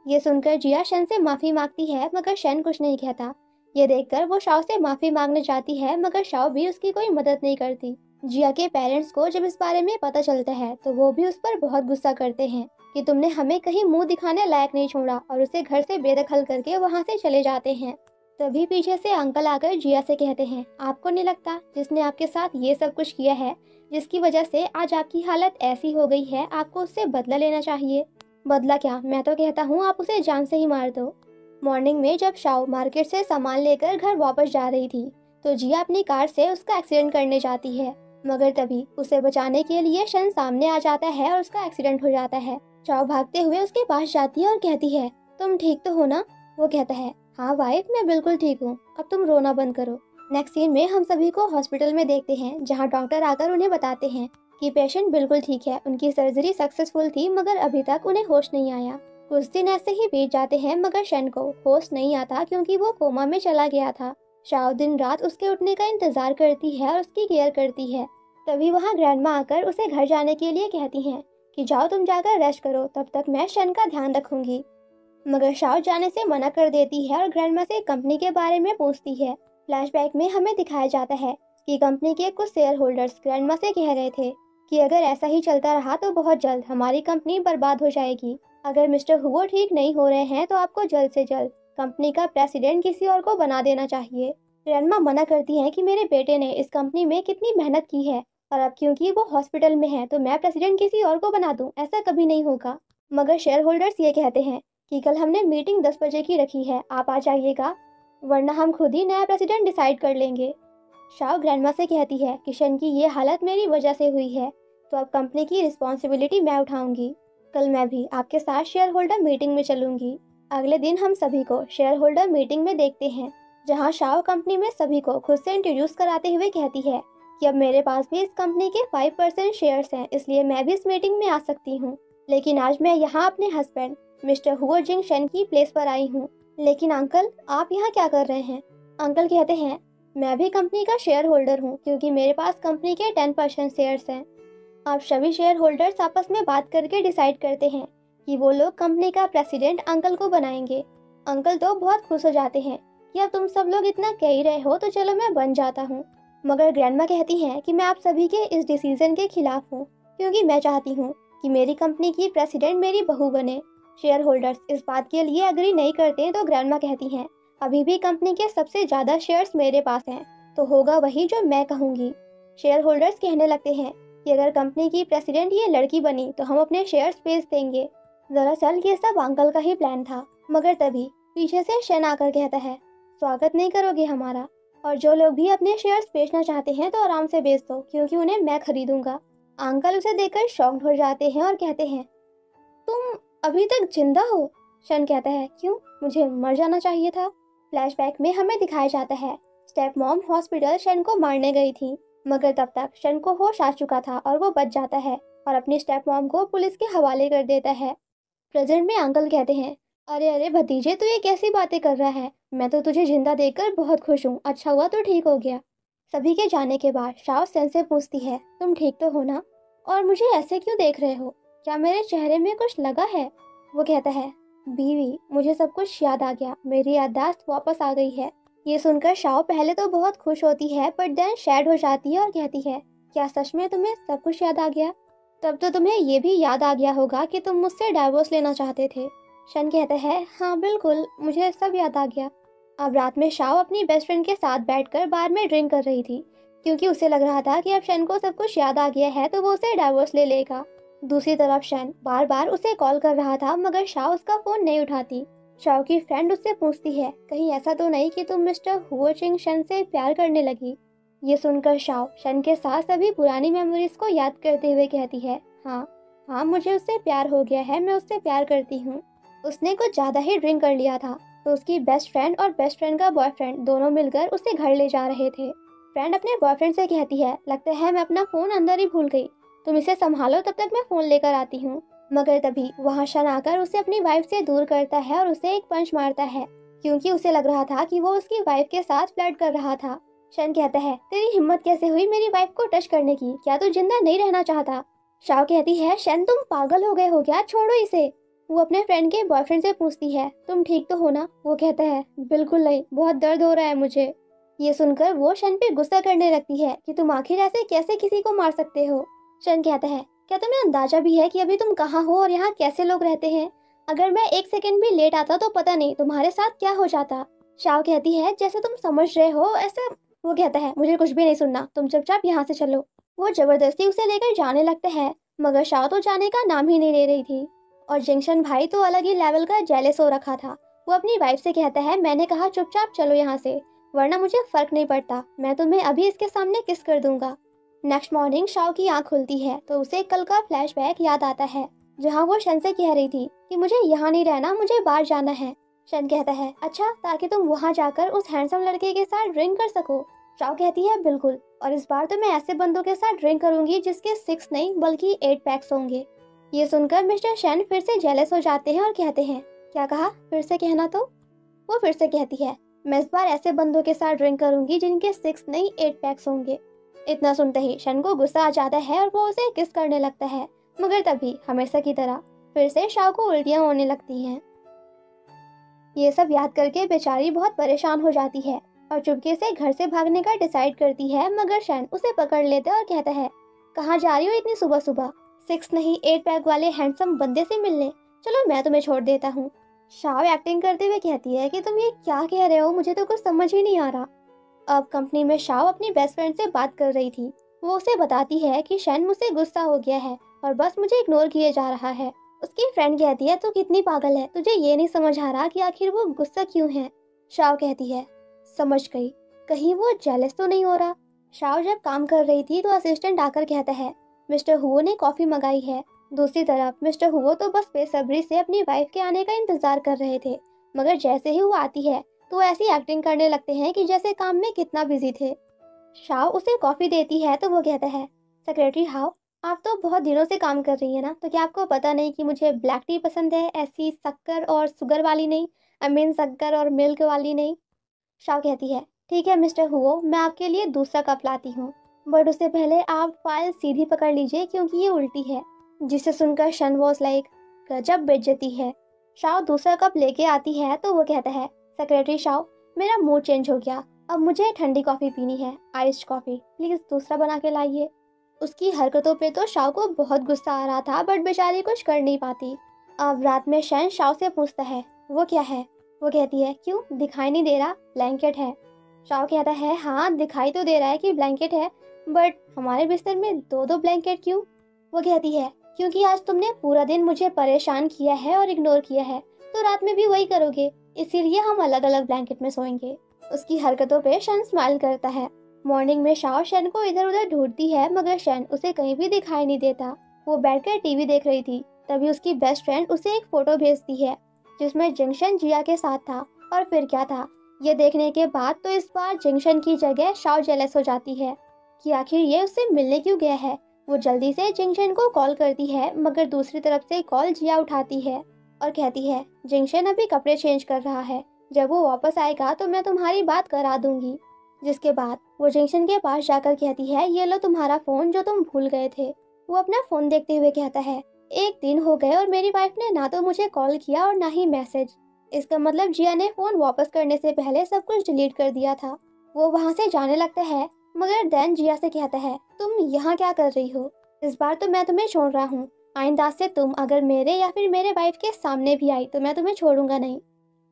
ये सुनकर जिया शन से माफी मांगती है, मगर शन कुछ नहीं कहता। ये देखकर वो शाओ से माफी मांगने जाती है, मगर शाओ भी उसकी कोई मदद नहीं करती। जिया के पेरेंट्स को जब इस बारे में पता चलता है तो वो भी उस पर बहुत गुस्सा करते हैं कि तुमने हमें कहीं मुंह दिखाने लायक नहीं छोड़ा, और उसे घर से बेदखल करके वहाँ से चले जाते हैं। तभी पीछे से अंकल आकर जिया से कहते हैं, आपको नहीं लगता जिसने आपके साथ ये सब कुछ किया है, जिसकी वजह से आज आपकी हालत ऐसी हो गई है, आपको उससे बदला लेना चाहिए। बदला क्या, मैं तो कहता हूँ आप उसे जान से ही मार दो। मॉर्निंग में जब शाओ मार्केट से सामान लेकर घर वापस जा रही थी, तो जिया अपनी कार से उसका एक्सीडेंट करने जाती है, मगर तभी उसे बचाने के लिए शन सामने आ जाता है और उसका एक्सीडेंट हो जाता है। शाओ भागते हुए उसके पास जाती है और कहती है, तुम ठीक तो हो ना? वो कहता है, हाँ वाइफ, मैं बिल्कुल ठीक हूँ, अब तुम रोना बंद करो। नेक्स्ट सीन में हम सभी को हॉस्पिटल में देखते हैं, जहाँ डॉक्टर आकर उन्हें बताते हैं कि पेशेंट बिल्कुल ठीक है, उनकी सर्जरी सक्सेसफुल थी, मगर अभी तक उन्हें होश नहीं आया। कुछ दिन ऐसे ही बीत जाते हैं, मगर शन को होश नहीं आता क्योंकि वो कोमा में चला गया था। शाओ दिन रात उसके उठने का इंतजार करती है और उसकी केयर करती है। तभी वहाँ ग्रैंडमा आकर उसे घर जाने के लिए कहती हैं कि जाओ तुम जाकर रेस्ट करो, तब तक मैं शन का ध्यान रखूंगी। मगर शाओ जाने से मना कर देती है और ग्रैंडमा से कंपनी के बारे में पूछती है। फ्लैशबैक में हमें दिखाया जाता है कि कंपनी के कुछ शेयर होल्डर्स ग्रैंडमा से कह रहे थे कि अगर ऐसा ही चलता रहा तो बहुत जल्द हमारी कंपनी बर्बाद हो जाएगी। अगर मिस्टर हुगो ठीक नहीं हो रहे हैं तो आपको जल्द से जल्द कंपनी का प्रेसिडेंट किसी और को बना देना चाहिए। ग्रैंडमा मना करती हैं कि मेरे बेटे ने इस कंपनी में कितनी मेहनत की है, और अब क्योंकि वो हॉस्पिटल में है तो मैं प्रेसिडेंट किसी और को बना दूं, ऐसा कभी नहीं होगा। मगर शेयर होल्डर्स ये कहते हैं कि कल हमने मीटिंग 10 बजे की रखी है, आप आ जाइएगा, वरना हम खुद ही नया प्रेसिडेंट डिसाइड कर लेंगे। शाओ ग्रैंडमा से कहती है कि शन की ये हालत मेरी वजह से हुई है, तो अब कंपनी की रिस्पॉन्सिबिलिटी मैं उठाऊंगी। कल मैं भी आपके साथ शेयर होल्डर मीटिंग में चलूंगी। अगले दिन हम सभी को शेयर होल्डर मीटिंग में देखते हैं, जहां शाओ कंपनी में सभी को खुद से इंट्रोड्यूस कराते हुए कहती है कि अब मेरे पास भी इस कंपनी के 5% शेयर्स हैं, इसलिए मैं भी इस मीटिंग में आ सकती हूँ। लेकिन आज मैं यहाँ अपने हस्बैंड मिस्टर हुओ जिंग शन की प्लेस पर आई हूँ। लेकिन अंकल, आप यहाँ क्या कर रहे हैं? अंकल कहते हैं, मैं भी कंपनी का शेयर होल्डर हूँ, क्योंकि मेरे पास कंपनी के 10% शेयर्स हैं। अब सभी शेयर होल्डर्स आपस में बात करके डिसाइड करते हैं कि वो लोग कंपनी का प्रेसिडेंट अंकल को बनाएंगे। अंकल तो बहुत खुश हो जाते हैं कि अब तुम सब लोग इतना कह ही रहे हो तो चलो मैं बन जाता हूँ। मगर ग्रैंडमा कहती हैं कि मैं आप सभी के इस डिसीजन के खिलाफ हूँ, क्योंकि मैं चाहती हूँ कि मेरी कंपनी की प्रेसिडेंट मेरी बहू बने। शेयर होल्डर्स इस बात के लिए अग्री नहीं करते तो ग्रैंडमा कहती हैं, अभी भी कंपनी के सबसे ज्यादा शेयर्स मेरे पास हैं, तो होगा वही जो मैं कहूँगी। शेयर होल्डर्स कहने लगते हैं कि अगर कंपनी की प्रेसिडेंट ये लड़की बनी तो हम अपने शेयर्स बेच देंगे। दरअसल ये सब अंकल का ही प्लान था। मगर तभी पीछे से शन आकर कहता है, स्वागत नहीं करोगे हमारा? और जो लोग भी अपने शेयर्स बेचना चाहते हैं तो आराम से बेच दो, क्योंकि उन्हें मैं खरीदूंगा। अंकल उसे देखकर शॉक्ड हो जाते हैं और कहते हैं, तुम अभी तक जिंदा हो? शन कहता है, क्यों, मुझे मर जाना चाहिए था। फ्लैशबैक में हमें दिखाया जाता है स्टेप मॉम हॉस्पिटल शन को मारने गई थी, मगर तब तक शन को होश आ चुका था और वो बच जाता है और अपनी स्टेप मॉम को पुलिस के हवाले कर देता है। प्रेजेंट में अंकल कहते हैं, अरे अरे भतीजे, तू ये कैसी बातें कर रहा है? मैं तो तुझे जिंदा देखकर बहुत खुश हूँ, अच्छा हुआ तू ठीक हो गया। सभी के जाने के बाद शाओ सन से पूछती है, तुम ठीक तो हो ना? और मुझे ऐसे क्यों देख रहे हो? क्या मेरे चेहरे में कुछ लगा है? वो कहता है, बीवी, मुझे सब कुछ याद आ गया, मेरी याददाश्त वापस आ गई है। ये सुनकर शाओ पहले तो बहुत खुश होती है, पर देन सैड हो जाती है और कहती है, क्या सच में तुम्हें सब कुछ याद आ गया? तब तो तुम्हें ये भी याद आ गया होगा कि तुम मुझसे डाइवोर्स लेना चाहते थे। शन कहता है, हाँ बिल्कुल, मुझे सब याद आ गया। अब रात में शाओ अपनी बेस्ट फ्रेंड के साथ बैठकर बार में ड्रिंक कर रही थी, क्योंकि उसे लग रहा था कि अब शन को सब कुछ याद आ गया है तो वो उसे डाइवोर्स ले लेगा। दूसरी तरफ शन बार बार उसे कॉल कर रहा था, मगर शाओ उसका फोन नहीं उठाती। शाओ की फ्रेंड उससे पूछती है, कहीं ऐसा तो नहीं कि तुम मिस्टर हुओ चिंग शन से प्यार करने लगी? ये सुनकर शाओ शन के साथ सभी पुरानी मेमोरीज को याद करते हुए कहती है, हाँ हाँ, मुझे उससे प्यार हो गया है, मैं उससे प्यार करती हूँ। उसने कुछ ज्यादा ही ड्रिंक कर लिया था, तो उसकी बेस्ट फ्रेंड और बेस्ट फ्रेंड का बॉयफ्रेंड दोनों मिलकर उसे घर ले जा रहे थे। फ्रेंड अपने बॉयफ्रेंड से कहती है, लगता है मैं अपना फोन अंदर ही भूल गई, तुम इसे संभालो, तब तक मैं फोन लेकर आती हूँ। मगर तभी वहाँ शन आकर उसे अपनी वाइफ से दूर करता है और उसे एक पंच मारता है, क्योंकि उसे लग रहा था कि वो उसकी वाइफ के साथ फ्लर्ट कर रहा था। शन कहता है, तेरी हिम्मत कैसे हुई मेरी वाइफ को टच करने की? क्या तू जिंदा नहीं रहना चाहता? शाओ कहती है, शन तुम पागल हो गए हो क्या, छोड़ो इसे। वो अपने फ्रेंड के बॉयफ्रेंड से पूछती है, तुम ठीक तो हो ना? वो कहता है, बिल्कुल नहीं, बहुत दर्द हो रहा है मुझे। ये सुनकर वो शन पे गुस्सा करने लगती है कि तुम आखिर ऐसे कैसे किसी को मार सकते हो? शन कहता है, क्या तुम्हें अंदाजा भी है कि अभी तुम कहाँ हो और यहाँ कैसे लोग रहते हैं? अगर मैं एक सेकंड भी लेट आता तो पता नहीं तुम्हारे साथ क्या हो जाता। शाव कहती है जैसे तुम समझ रहे हो ऐसा। वो कहता है मुझे कुछ भी नहीं सुनना, तुम चुपचाप यहाँ से चलो। वो जबरदस्ती उसे लेकर जाने लगता है, मगर शाव तो जाने का नाम ही नहीं ले रही थी। और जंक्शन भाई तो अलग ही लेवल का जेलस हो रखा था। वो अपनी वाइफ से कहता है मैंने कहा चुपचाप चलो यहाँ से, वरना मुझे फर्क नहीं पड़ता, मैं तुम्हें अभी इसके सामने किस कर दूंगा। नेक्स्ट मॉर्निंग शाव की आंख खुलती है तो उसे कल का फ्लैशबैक याद आता है, जहाँ वो शन से कह रही थी कि मुझे यहाँ नहीं रहना, मुझे बाहर जाना है। शन कहता है अच्छा, ताकि तुम वहाँ जाकर उस हैंडसम लड़के के साथ ड्रिंक कर सको। शाव कहती है बिल्कुल, और इस बार तो मैं ऐसे बंदों के साथ ड्रिंक करूंगी जिसके 6 नहीं बल्कि 8 पैक्स होंगे। ये सुनकर मिस्टर शन फिर से जेलस हो जाते हैं और कहते हैं क्या कहा, फिर से कहना तो। वो फिर से कहती है मैं इस बार ऐसे बंदों के साथ ड्रिंक करूंगी जिनके 6 नहीं 8 पैक्स होंगे। इतना सुनते ही शन को गुस्सा आ जाता है और वो उसे किस करने लगता है, मगर तभी हमेशा की तरह फिर से शाव को उल्टियां होने लगती हैं। ये सब याद करके बेचारी बहुत परेशान हो जाती है और चुपके से घर से भागने का डिसाइड करती है, मगर शन उसे पकड़ लेता है और कहता है कहाँ जा रही हो इतनी सुबह सुबह, 6 नहीं 8 पैक वाले हैंडसम बंदे से मिलने, चलो मैं तुम्हें छोड़ देता हूँ। शाव एक्टिंग करते हुए कहती है कि तुम ये क्या कह रहे हो, मुझे तो कुछ समझ ही नहीं आ रहा। अब कंपनी में शाव अपनी बेस्ट फ्रेंड से बात कर रही थी। वो उसे बताती है कि शन मुझसे गुस्सा हो गया है और बस मुझे इग्नोर किए जा रहा है। उसकी फ्रेंड कहती है तू कितनी पागल है, तुझे ये नहीं समझ आ रहा कि आखिर वो गुस्सा क्यों है। शाव कहती है समझ गई, कहीं वो जेलस तो नहीं हो रहा। शाव जब काम कर रही थी तो असिस्टेंट आकर कहता है मिस्टर हुओ ने कॉफी मंगाई है। दूसरी तरफ मिस्टर हुओ तो बस बेसब्री से अपनी वाइफ के आने का इंतजार कर रहे थे, मगर जैसे ही वो आती है तो वो ऐसी एक्टिंग करने लगते हैं कि जैसे काम में कितना बिजी थे। शाव उसे कॉफी देती है तो वो कहता है सेक्रेटरी हाउ, आप तो बहुत दिनों से काम कर रही है ना, तो क्या आपको पता नहीं कि मुझे ब्लैक टी पसंद है, ऐसी शक्कर और शुगर वाली नहीं, आई मीन शक्कर और मिल्क वाली नहीं। शाव कहती है ठीक है मिस्टर हुओ, मैं आपके लिए दूसरा कप लाती हूँ, बट उससे पहले आप फाइल सीधी पकड़ लीजिए क्योंकि ये उल्टी है। जिसे सुनकर शन वॉज लाइक गजब बेइज्जती है। शाव दूसरा कप लेके आती है तो वो कहता है सेक्रेटरी शाव, मेरा मूड चेंज हो गया, अब मुझे ठंडी कॉफी पीनी है, आइस्ड कॉफी प्लीज दूसरा बना के लाइए। उसकी हरकतों पे तो शाव को बहुत गुस्सा आ रहा था, बट बेचारी कुछ कर नहीं पाती। अब रात में शन शाव से पूछता है वो क्या है। वो कहती है क्यों दिखाई नहीं दे रहा, ब्लैंकेट है। शाव कहता है हाँ दिखाई तो दे रहा है कि ब्लैंकेट है, बट हमारे बिस्तर में दो दो ब्लैंकेट क्यों। वो कहती है क्योंकि आज तुमने पूरा दिन मुझे परेशान किया है और इग्नोर किया है, तो रात में भी वही करोगे, इसीलिए हम अलग अलग ब्लैंकेट में सोएंगे। उसकी हरकतों पे शन स्माइल करता है। मॉर्निंग में शाव शन को इधर उधर ढूंढती है, मगर शन उसे कहीं भी दिखाई नहीं देता। वो बैठकर टीवी देख रही थी, तभी उसकी बेस्ट फ्रेंड उसे एक फोटो भेजती है जिसमें जंक्शन जिया के साथ था। और फिर क्या था, ये देखने के बाद तो इस बार जंक्शन की जगह शाव जेलस हो जाती है कि आखिर ये उससे मिलने क्यों गया है। वो जल्दी से जंक्शन को कॉल करती है, मगर दूसरी तरफ से कॉल जिया उठाती है और कहती है जंक्शन अभी कपड़े चेंज कर रहा है, जब वो वापस आएगा तो मैं तुम्हारी बात करा दूंगी। जिसके बाद वो जंक्शन के पास जाकर कहती है ये लो तुम्हारा फोन जो तुम भूल गए थे। वो अपना फोन देखते हुए कहता है 1 दिन हो गए और मेरी वाइफ ने ना तो मुझे कॉल किया और ना ही मैसेज। इसका मतलब जिया ने फोन वापस करने से पहले सब कुछ डिलीट कर दिया था। वो वहाँ से जाने लगता है, मगर देन जिया से कहता है तुम यहाँ क्या कर रही हो, इस बार तो मैं तुम्हें छोड़ रहा हूँ, आइंदा से तुम अगर मेरे या फिर मेरे वाइफ के सामने भी आई तो मैं तुम्हें छोड़ूंगा नहीं।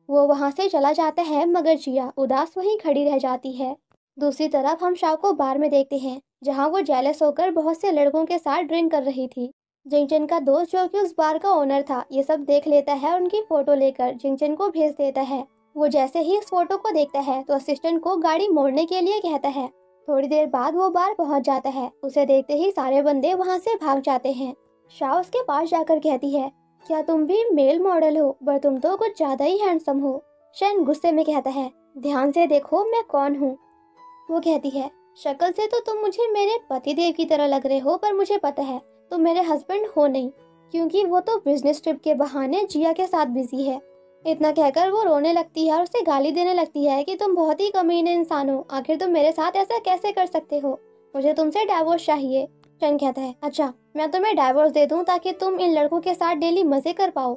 वो वहां से चला जाता है, मगर जिया उदास वहीं खड़ी रह जाती है। दूसरी तरफ हम शाव को बार में देखते हैं, जहां वो जेलस होकर बहुत से लड़कों के साथ ड्रिंक कर रही थी। जिंगचन का दोस्त जो कि उस बार का ओनर था ये सब देख लेता है और उनकी फोटो लेकर जिंगचन को भेज देता है। वो जैसे ही इस फोटो को देखता है तो असिस्टेंट को गाड़ी मोड़ने के लिए कहता है। थोड़ी देर बाद वो बार पहुंच जाता है, उसे देखते ही सारे बंदे वहां से भाग जाते हैं। शाव उसके पास जाकर कहती है क्या तुम भी मेल मॉडल हो, पर तुम तो कुछ ज्यादा ही हैंडसम हो। शन गुस्से में कहता है ध्यान से देखो मैं कौन हूँ। वो कहती है शक्ल से तो तुम मुझे मेरे पति देव की तरह लग रहे हो, पर मुझे पता है तुम मेरे हस्बैंड हो नहीं, क्योंकि वो तो बिजनेस ट्रिप के बहाने जिया के साथ बिजी है। इतना कहकर वो रोने लगती है और उसे गाली देने लगती है कि तुम बहुत ही कमीने इंसान हो, आखिर तुम मेरे साथ ऐसा कैसे कर सकते हो, मुझे तुमसे डाइवोर्स चाहिए। शन कहता है अच्छा मैं तुम्हें डाइवोर्स दे दूं ताकि तुम इन लड़कों के साथ डेली मजे कर पाओ।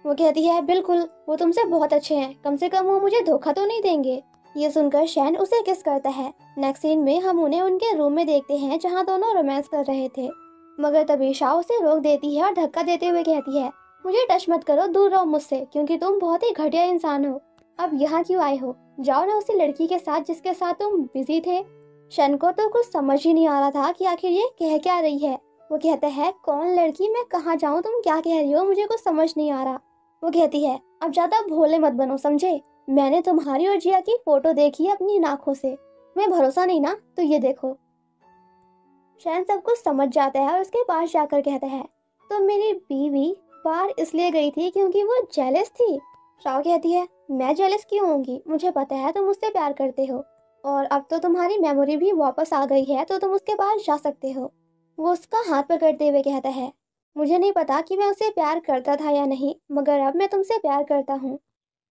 वो कहती है बिल्कुल, वो तुमसे बहुत अच्छे हैं, कम से कम वो मुझे धोखा तो नहीं देंगे। ये सुनकर शैन उसे किस करता है। नेक्स्ट सीन में हम उन्हें उनके रूम में देखते हैं जहाँ दोनों रोमांस कर रहे थे, मगर तभी शाह उसे रोक देती है और धक्का देते हुए कहती है मुझे टच मत करो, दूर रहो मुझसे, क्योंकि तुम बहुत ही घटिया इंसान हो। अब यहाँ क्यों आए हो? जाओ ना उसी लड़की के साथ जिसके साथ तुम बिजी थे। शन को तो कुछ समझ ही नहीं आ रहा था कि आखिर ये कह क्या रही है। वो कहता है, कौन लड़की, मैं कहाँ जाऊँ, तुम क्या कह रही हो, मुझे कुछ समझ नहीं आ रहा। वो कहती है, अब ज्यादा भोले मत बनो, समझे? मैंने तुम्हारी और जिया की फोटो देखी है अपनी आंखों से। मैं भरोसा नहीं ना, तो ये देखो। शैन सब कुछ समझ जाता है और उसके पास जाकर कहता है, तो मेरी बीवी बाहर इसलिए गई थी क्योंकि वो जेलस थी। शाओ कहती है, मैं जेलस क्यों होंगी, मुझे पता है तुम उससे प्यार करते हो और अब तो तुम्हारी मेमोरी भी वापस आ गई है तो तुम उसके पास जा सकते हो। वो उसका हाथ पकड़ते हुए कहता है, मुझे नहीं पता कि मैं उसे प्यार करता था या नहीं, मगर अब मैं तुमसे प्यार करता हूँ।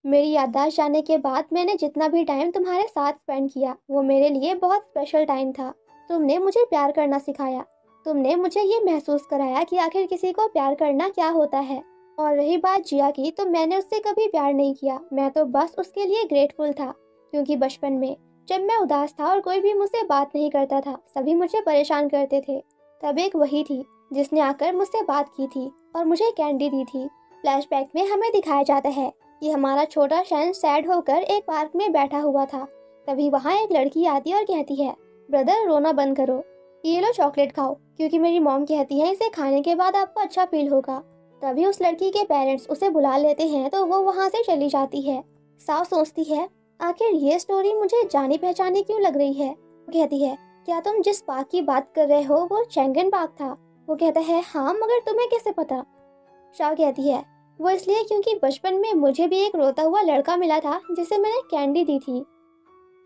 मेरी याददाश्त जाने के बाद मैंने जितना भी टाइम तुम्हारे साथ स्पेंड किया वो मेरे लिए बहुत स्पेशल टाइम था। तुमने मुझे प्यार करना सिखाया। तुमने मुझे ये महसूस कराया कि आखिर किसी को प्यार करना क्या होता है। और रही बात जिया की, तो मैंने उससे कभी प्यार नहीं किया, मैं तो बस उसके लिए ग्रेटफुल था। क्योंकि बचपन में जब मैं उदास था और कोई भी मुझसे बात नहीं करता था, सभी मुझे परेशान करते थे, तब एक वही थी जिसने आकर मुझसे बात की थी और मुझे कैंडी दी थी। फ्लैशबैक में हमें दिखाया जाता है कि हमारा छोटा शैन सैड होकर एक पार्क में बैठा हुआ था। तभी वहाँ एक लड़की आती है और कहती है, ब्रदर रोना बंद करो, ये लो चॉकलेट खाओ, क्योंकि मेरी मॉम कहती है इसे खाने के बाद आपको अच्छा फील होगा। तभी उस लड़की के पेरेंट्स उसे बुला लेते हैं तो वो वहाँ से चली जाती है। साव सोचती है, आखिर ये स्टोरी मुझे जानी पहचानी क्यों लग रही है। वो कहती है, क्या तुम जिस पार्क की बात कर रहे हो वो चैंगन पार्क था? वो कहता है, हाँ, मगर तुम्हें कैसे पता? शाव कहती है, वो इसलिए क्योंकि बचपन में मुझे भी एक रोता हुआ लड़का मिला था जिसे मैंने कैंडी दी थी।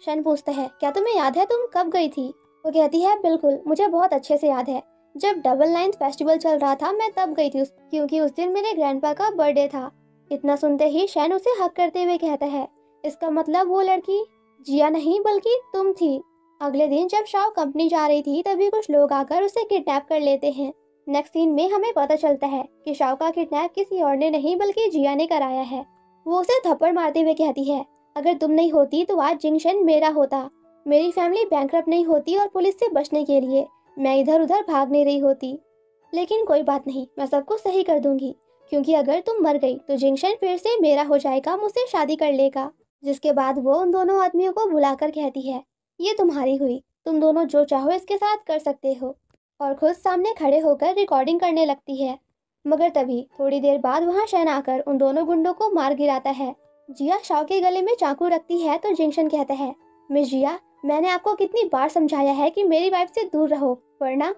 शन पूछता है, क्या तुम्हें याद है तुम कब गई थी? वो कहती है, बिल्कुल, मुझे बहुत अच्छे से याद है। जब डबल नाइन्थ फेस्टिवल चल रहा था मैं तब गई थी क्योंकि उस दिन मेरे ग्रैंडपा का बर्थडे था। इतना सुनते ही शन उसे हक करते हुए कहता है, इसका मतलब वो लड़की जिया नहीं बल्कि तुम थी। अगले दिन जब शाव कंपनी जा रही थी तभी कुछ लोग आकर उसे किडनैप कर लेते हैं। नेक्स्ट सीन में हमें पता चलता है कि शाव का किडनैप किसी और ने नहीं बल्कि जिया ने कराया है। वो उसे थप्पड़ मारते हुए कहती है, अगर तुम नहीं होती तो आज जिंगशन मेरा होता। मेरी फैमिली बैंकरप्ट नहीं होती और पुलिस से बचने के लिए मैं इधर उधर भाग नहीं रही होती। लेकिन कोई बात नहीं, मैं सब कुछ सही कर दूंगी, क्योंकि अगर तुम मर गई तो जिंगशन फिर से मेरा हो जाएगा, मुझसे शादी कर लेगा। जिसके बाद वो उन दोनों आदमियों को बुलाकर कहती है, ये तुम्हारी हुई, तुम दोनों जो चाहो इसके साथ कर सकते हो। और खुद सामने खड़े होकर रिकॉर्डिंग करने लगती है। मगर तभी थोड़ी देर बाद वहाँ शैन आकर उन दोनों गुंडों को मार गिराता है। जिया शाव के गले में चाकू रखती है तो जिंगशन कहता है, मिस जिया, मैंने आपको कितनी बार समझाया है कि मेरी वाइफ से दूर रहो, वरना।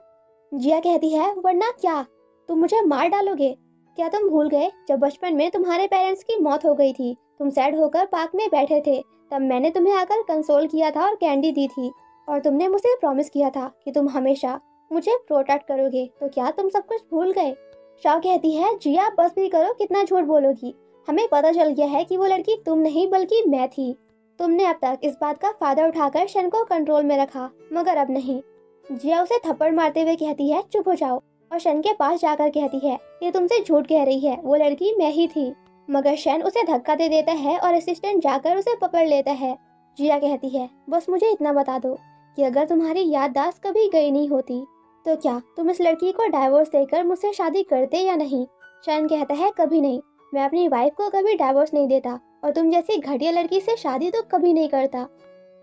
जिया कहती है, वरना क्या? तुम मुझे मार डालोगे? क्या तुम भूल गए जब बचपन में तुम्हारे पेरेंट्स की मौत हो गई थी, तुम सैड होकर पार्क में बैठे थे, तब मैंने तुम्हें आकर कंसोल किया था और कैंडी दी थी और तुमने मुझे प्रॉमिस किया था कि तुम हमेशा मुझे प्रोटेक्ट करोगे, तो क्या तुम सब कुछ भूल गए? शाव कहती है, जिया बस भी करो, कितना झूठ बोलोगी? हमें पता चल गया है कि वो लड़की तुम नहीं बल्कि मैं थी। तुमने अब तक इस बात का फायदा उठाकर शन को कंट्रोल में रखा, मगर अब नहीं। जिया उसे थप्पड़ मारते हुए कहती है, चुप हो जाओ, और शन के पास जाकर कहती है, ये तुमसे झूठ कह रही है, वो लड़की मैं ही थी। मगर शन उसे धक्का दे देता है और असिस्टेंट जाकर उसे पकड़ लेता है। जिया कहती है, बस मुझे इतना बता दो कि अगर तुम्हारी याददाश्त कभी गई नहीं होती तो क्या तुम इस लड़की को डाइवोर्स देकर मुझसे शादी करते या नहीं? शन कहता है, कभी नहीं, मैं अपनी वाइफ को कभी डाइवोर्स नहीं देता और तुम जैसी घटिया लड़की से शादी तो कभी नहीं करता।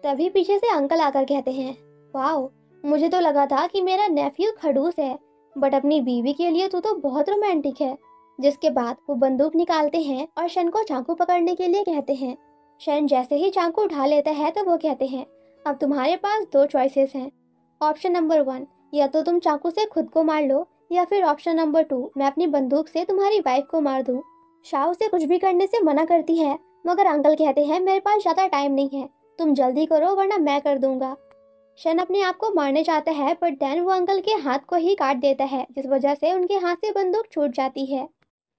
तभी पीछे से अंकल आकर कहते हैं, वाओ, मुझे तो लगा था कि मेरा नेफ्यू खड़ूस है, बट अपनी बीवी के लिए तू तो बहुत रोमांटिक है। जिसके बाद वो बंदूक निकालते हैं और शन को चाकू पकड़ने के लिए कहते हैं। शन जैसे ही चाकू उठा लेता है तो वो कहते हैं, अब तुम्हारे पास दो चॉइसेस हैं। ऑप्शन नंबर 1, या तो तुम चाकू से खुद को मार लो, या फिर ऑप्शन नंबर 2, मैं अपनी बंदूक से तुम्हारी वाइफ को मार दूं। शाह उसे कुछ भी करने से मना करती है, मगर अंकल कहते हैं, मेरे पास ज्यादा टाइम नहीं है, तुम जल्दी करो वरना मैं कर दूंगा। शन अपने आप को मारने चाहता है, बट देन वो अंकल के हाथ को ही काट देता है, जिस वजह से उनके हाथ से बंदूक छूट जाती है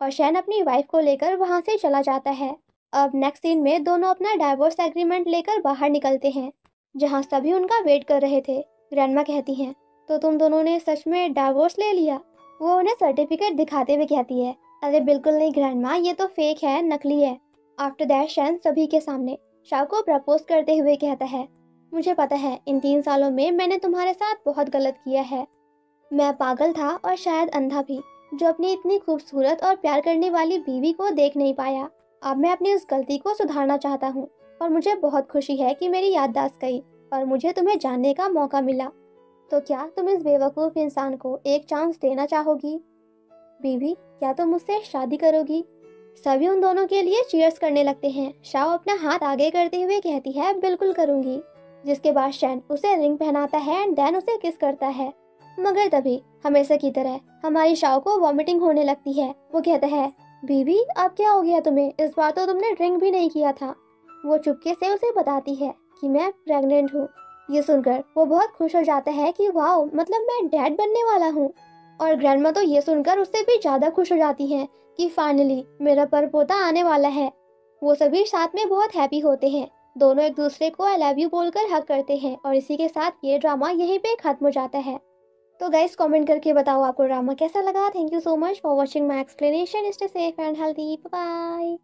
और शन अपनी वाइफ को लेकर वहां से चला जाता है। अब नेक्स्ट सीन में दोनों अपना डाइवोर्स एग्रीमेंट लेकर बाहर निकलते हैं, जहाँ सभी उनका वेट कर रहे थे। ग्रैंडमा कहती हैं, तो तुम दोनों ने सच में डाइवोर्स ले लिया? वो उन्हें सर्टिफिकेट दिखाते हुए कहती है, अरे बिल्कुल नहीं ग्रैंडमा, ये तो फेक है, नकली है। आफ्टर दैट शन सभी के सामने शाह को प्रपोज करते हुए कहता है, मुझे पता है इन 3 सालों में मैंने तुम्हारे साथ बहुत गलत किया है। मैं पागल था और शायद अंधा भी, जो अपनी इतनी खूबसूरत और प्यार करने वाली बीवी को देख नहीं पाया। अब मैं अपनी उस गलती को सुधारना चाहता हूँ और मुझे बहुत खुशी है कि मेरी याददाश्त गई और मुझे तुम्हें जानने का मौका मिला। तो क्या तुम इस बेवकूफ़ इंसान को एक चांस देना चाहोगी? बीवी, क्या तुम मुझसे शादी करोगी? सभी उन दोनों के लिए चीयर्स करने लगते हैं। शाओ अपना हाथ आगे करते हुए कहती है, बिल्कुल करूंगी। जिसके बाद शैन उसे रिंग पहनाता है एंड देन उसे किस करता है। मगर तभी हमेशा की तरह हमारी शाओ को वॉमिटिंग होने लगती है। वो कहता है, बीवी अब क्या हो गया तुम्हें? इस बार तो तुमने ड्रिंक भी नहीं किया था। वो चुपके से उसे बताती है कि मैं प्रेग्नेंट हूँ। ये सुनकर वो बहुत खुश हो जाता है कि वाह, मतलब मैं डैड बनने वाला हूँ। और ग्रैंडमा तो ये सुनकर उससे भी ज्यादा खुश हो जाती हैं कि फाइनली मेरा परपोता आने वाला है। वो सभी साथ में बहुत हैप्पी होते हैं। दोनों एक दूसरे को आई लव यू बोलकर हक करते हैं और इसी के साथ ये ड्रामा यहीं पे खत्म हो जाता है। तो गाइस कमेंट करके बताओ आपको ड्रामा कैसा लगा। Thank you so much for watching my explanation. Stay safe and healthy. Bye.